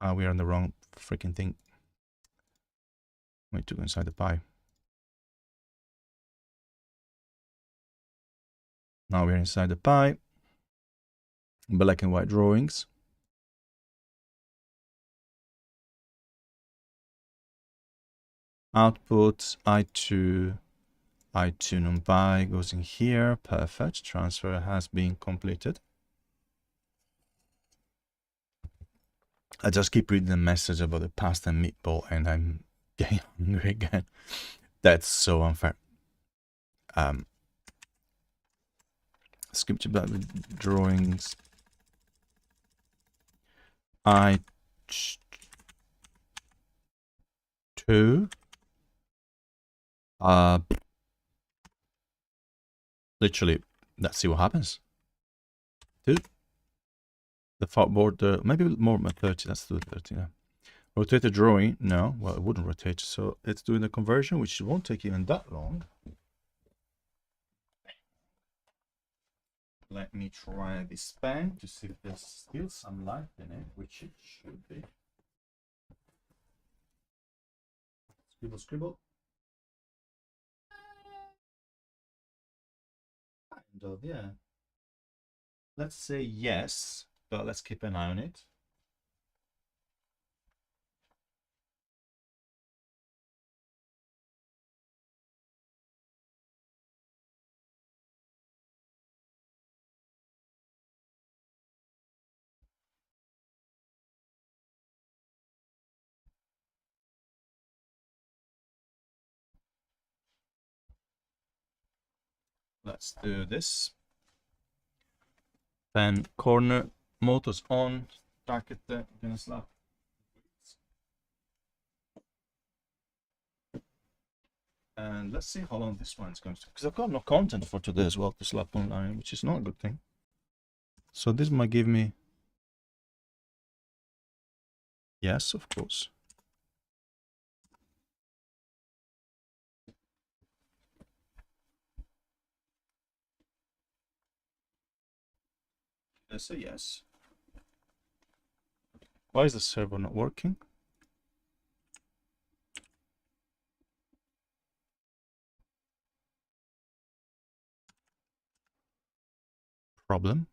A: We are on the wrong freaking thing. We need to go inside the pie. Now we're inside the pie. Black and white drawings. Output I2 numpy goes in here. Perfect. Transfer has been completed. I just keep reading the message about the pasta and meatball and I'm getting hungry again. That's so unfair. Skip to back with drawings. I2 literally, let's see what happens. 2 the far border, maybe more than 30. Let's do 30. Yeah. Rotate the drawing. No, well, it wouldn't rotate. So it's doing the conversion, which won't take even that long. Let me try this pen to see if there's still some light in it, which it should be. Scribble, scribble. Kind of, yeah. Let's say yes, but let's keep an eye on it. Let's do this. Pen corner, motors on, target gonna slap. And let's see how long this one's going to, because I've got no content for today as well to slap online, which is not a good thing. So this might give me, yes, of course. Let's say yes. Why is the server not working? Problem.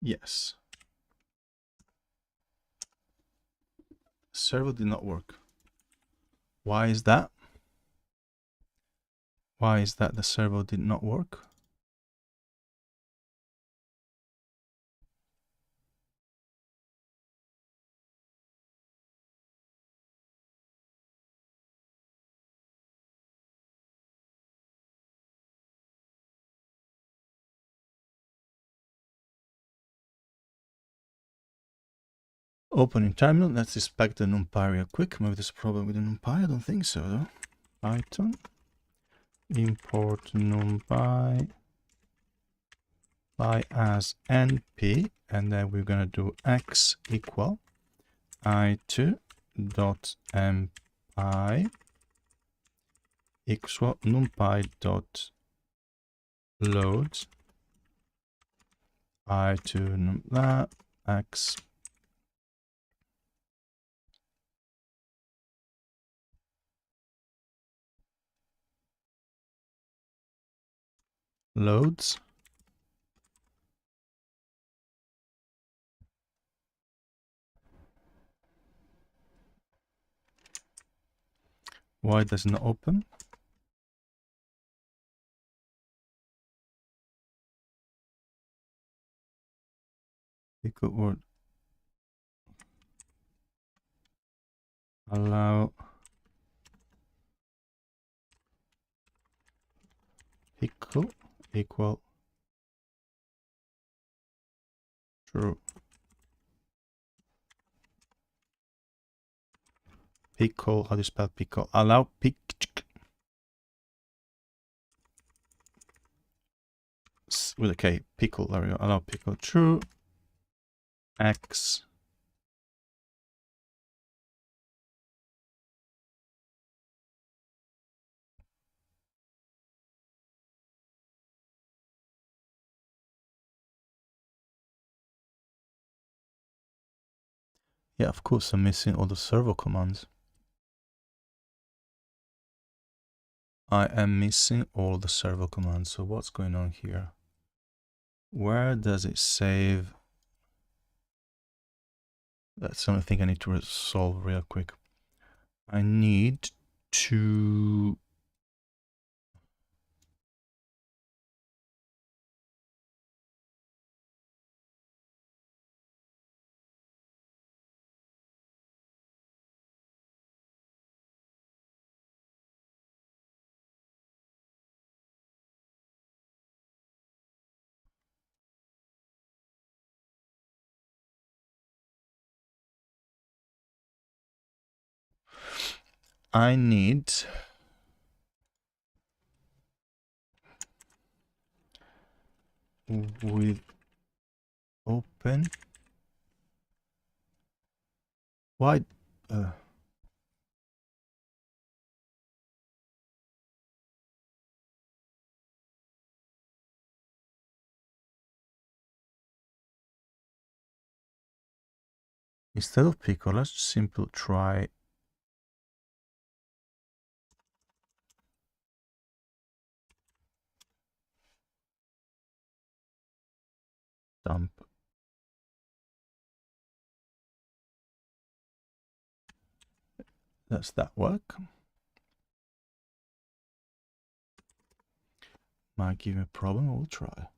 A: Yes. Server did not work. Why is that? Why is that the server did not work? Opening terminal. Let's inspect the NumPy real quick. Maybe there's a problem with the NumPy. I don't think so though. Python import NumPy as np, and then we're gonna do x equal i2 dot mpy equal numpy dot load i2 num x loads. Why doesn't it open? Equal word allow pickle equal true. Pickle, how do you spell pickle? Allow pick with a K. Pickle, there we go. Allow pickle true. X yeah, of course I'm missing all the servo commands. I am missing all the servo commands. So what's going on here? Where does it save? That's the only thing I need to resolve real quick. I need to I need with open. Why? Instead of pickle, let's simply try dump. Does that work? Might give me a problem. We'll try.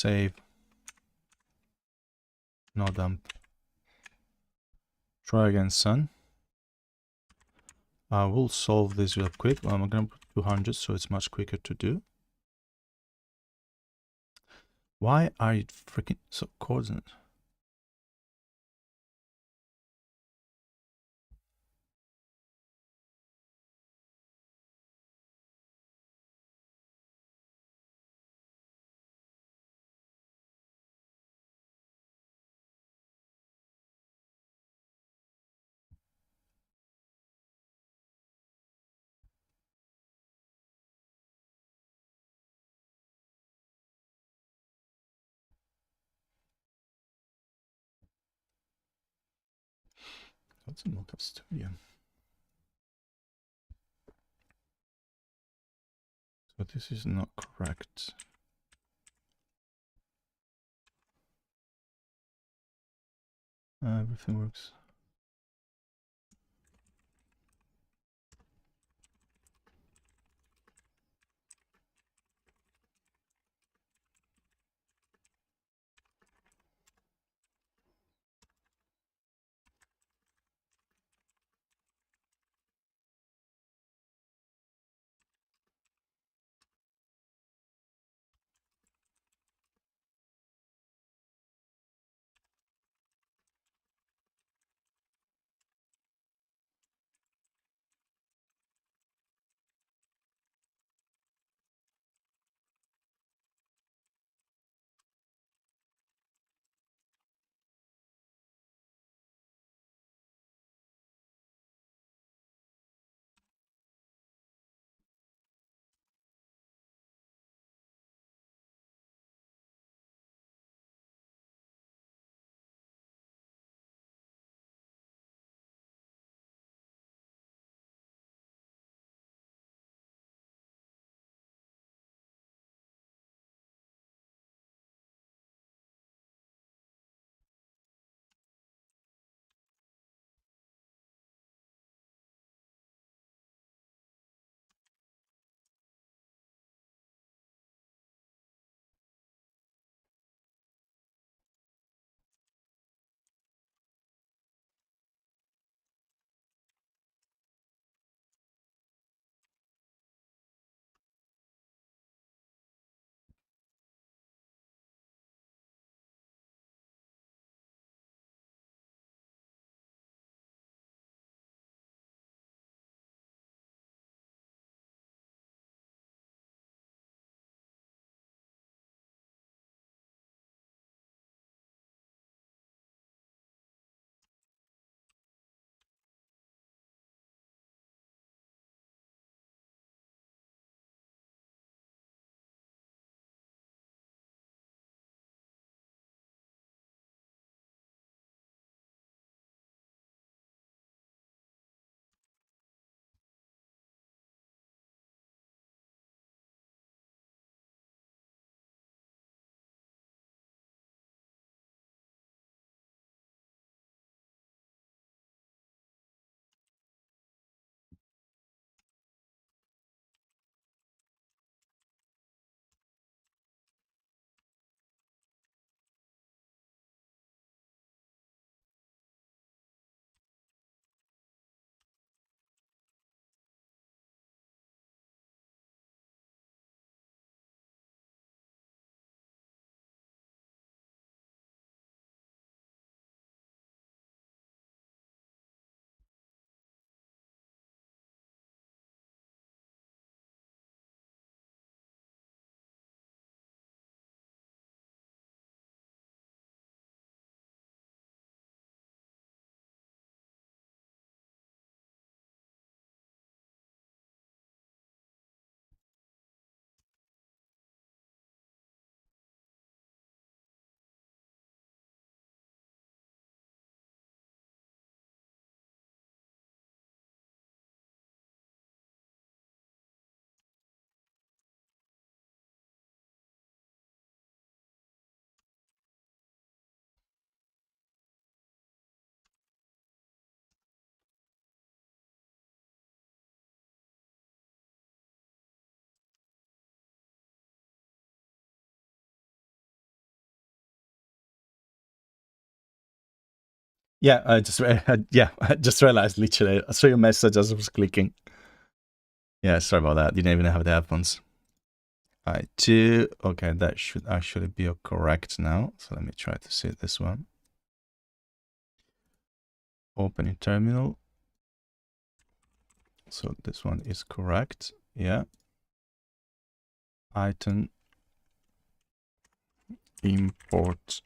A: Save. No dump. Try again, son. I will solve this real quick. I'm gonna put 200 so it's much quicker to do. Why are you freaking so coordinate? What's in Mockup Studio? But this is not correct. Everything works. Yeah, I just I just realized literally. I saw your message as I was clicking. Yeah, sorry about that. Didn't even have the headphones. Alright, 2. Okay, that should actually be correct now. So let me try to see this one. Open in terminal. So this one is correct. Yeah. Item import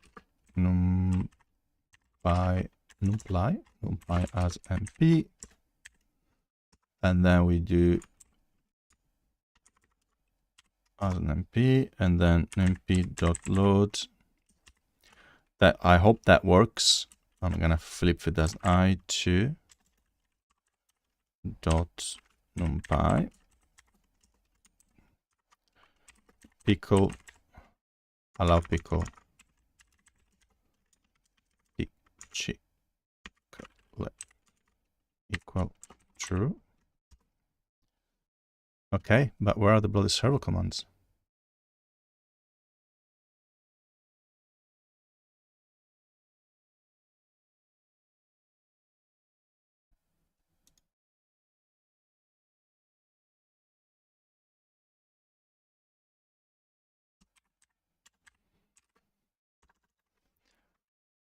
A: numpy as np, and then we do as an np, and then np.load. That I hope that works. I'm gonna flip it as i2 dot numpy. pickle, allow pickle, chick equal true. Okay, but where are the bloody server commands?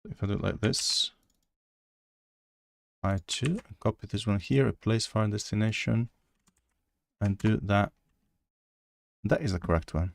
A: If I do it like this, I2, copy this one here, replace file destination, and do that. That is the correct one.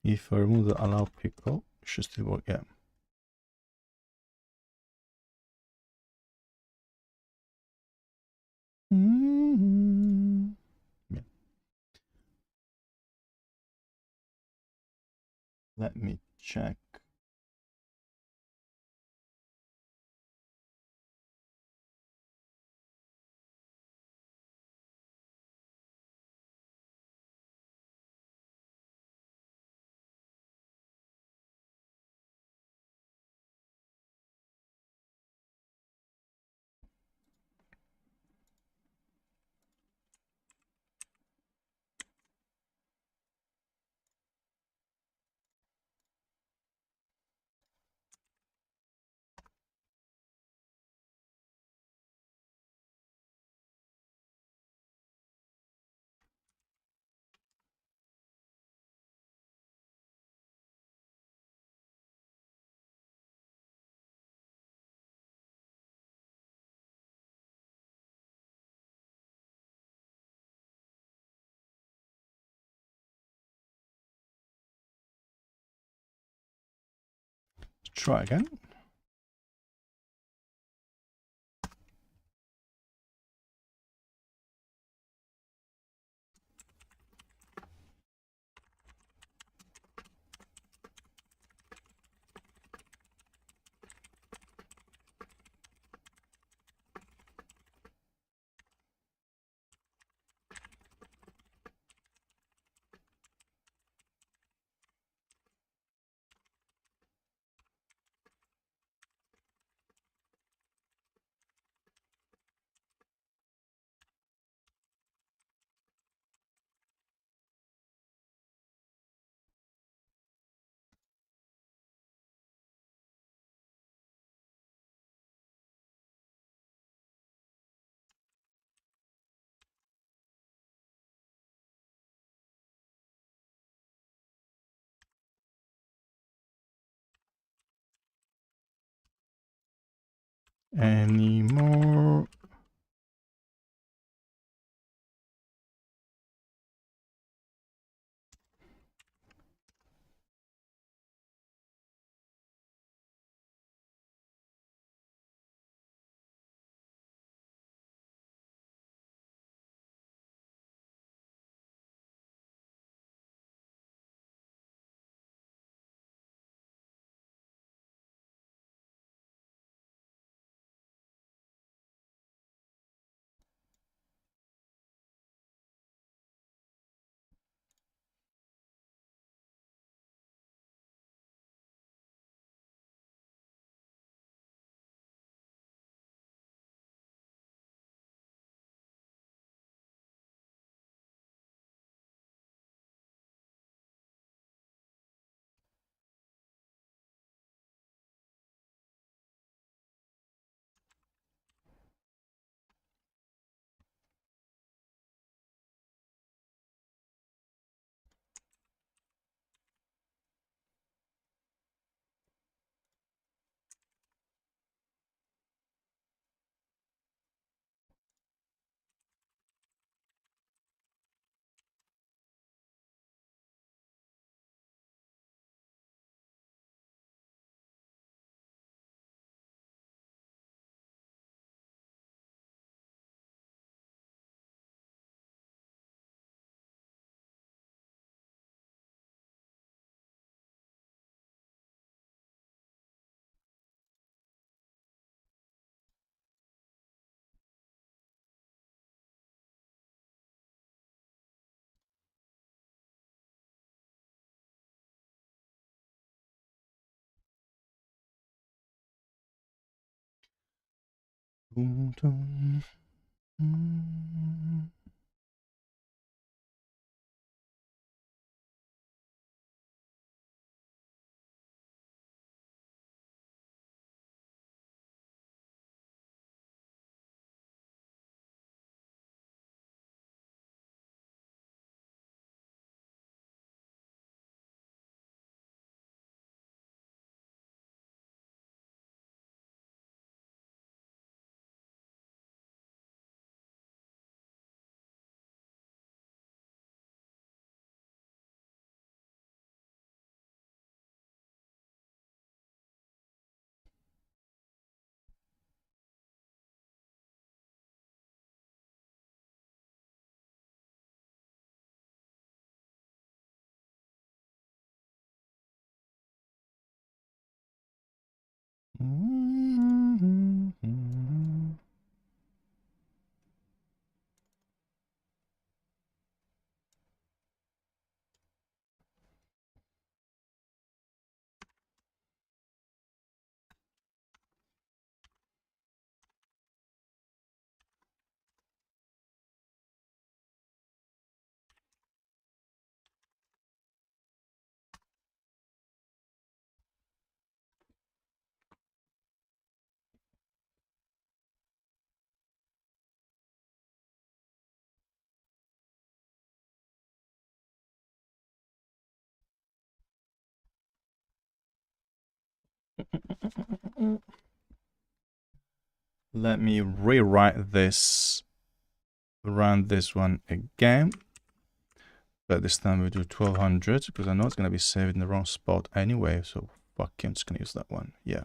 A: If I remove the allow pickle, it should still work, yeah. Yeah. Let me check. Try again. Any more? Dun, dun, mm. Let me rewrite this, run this one again. But this time we do 1200 because I know it's going to be saved in the wrong spot anyway. So fuck it, I'm just going to use that one. Yeah.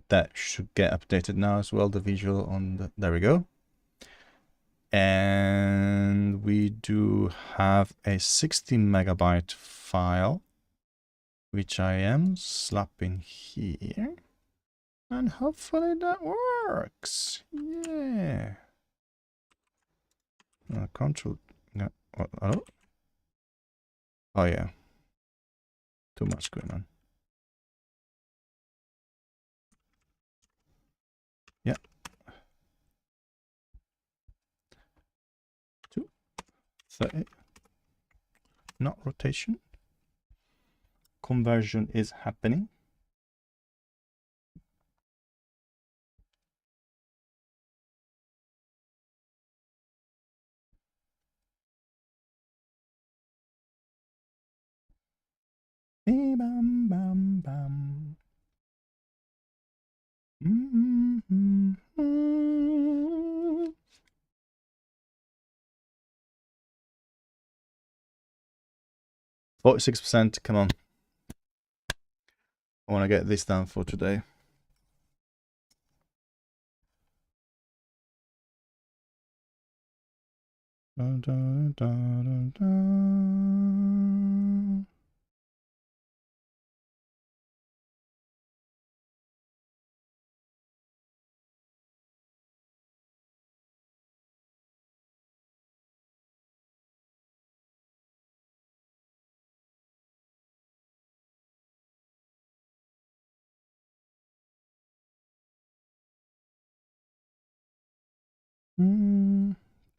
A: That should get updated now as well, the visual on the, there we go. And we do have a 16 megabyte file, which I am slapping here. And hopefully that works. Yeah. Control. No. Oh. Oh yeah. Too much going on. Yeah. 230. Not rotation. Conversion is happening. Bam, bam, bam. 46%, come on. I want to get this done for today. Dun, dun, dun, dun.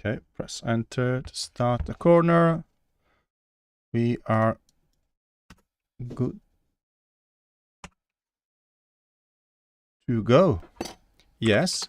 A: Okay, press enter to start the corner. We are good to go. Yes.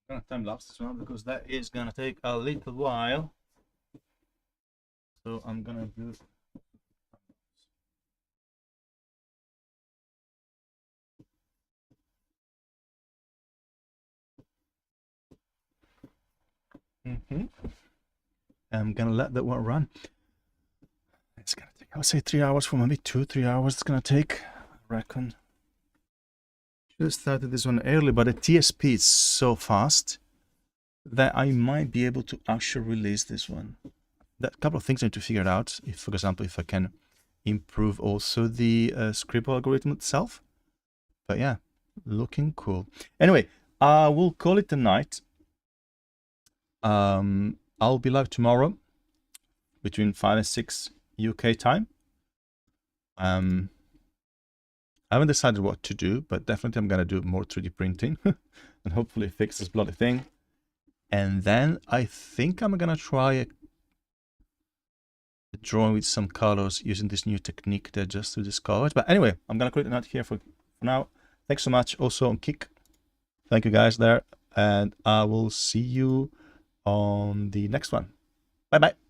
A: I'm gonna time lapse this one because that is gonna take a little while. So I'm gonna do. I'm gonna let that one run. It's gonna take, I would say, 3 hours for maybe 2-3 hours. It's gonna take, I reckon. Should have started this one early, but the TSP is so fast that I might be able to actually release this one. That a couple of things I need to figure out. If, for example, if I can improve also the script algorithm itself. But yeah, looking cool. Anyway, I will call it a night. I'll be live tomorrow between 5 and 6 UK time. I haven't decided what to do, but definitely I'm gonna do more 3D printing and hopefully fix this bloody thing. And then I think I'm gonna try a drawing with some colors using this new technique that I just discovered. But anyway, I'm gonna quit it out here for now. Thanks so much also on Kick. Thank you guys there, and I will see you on the next one. Bye bye.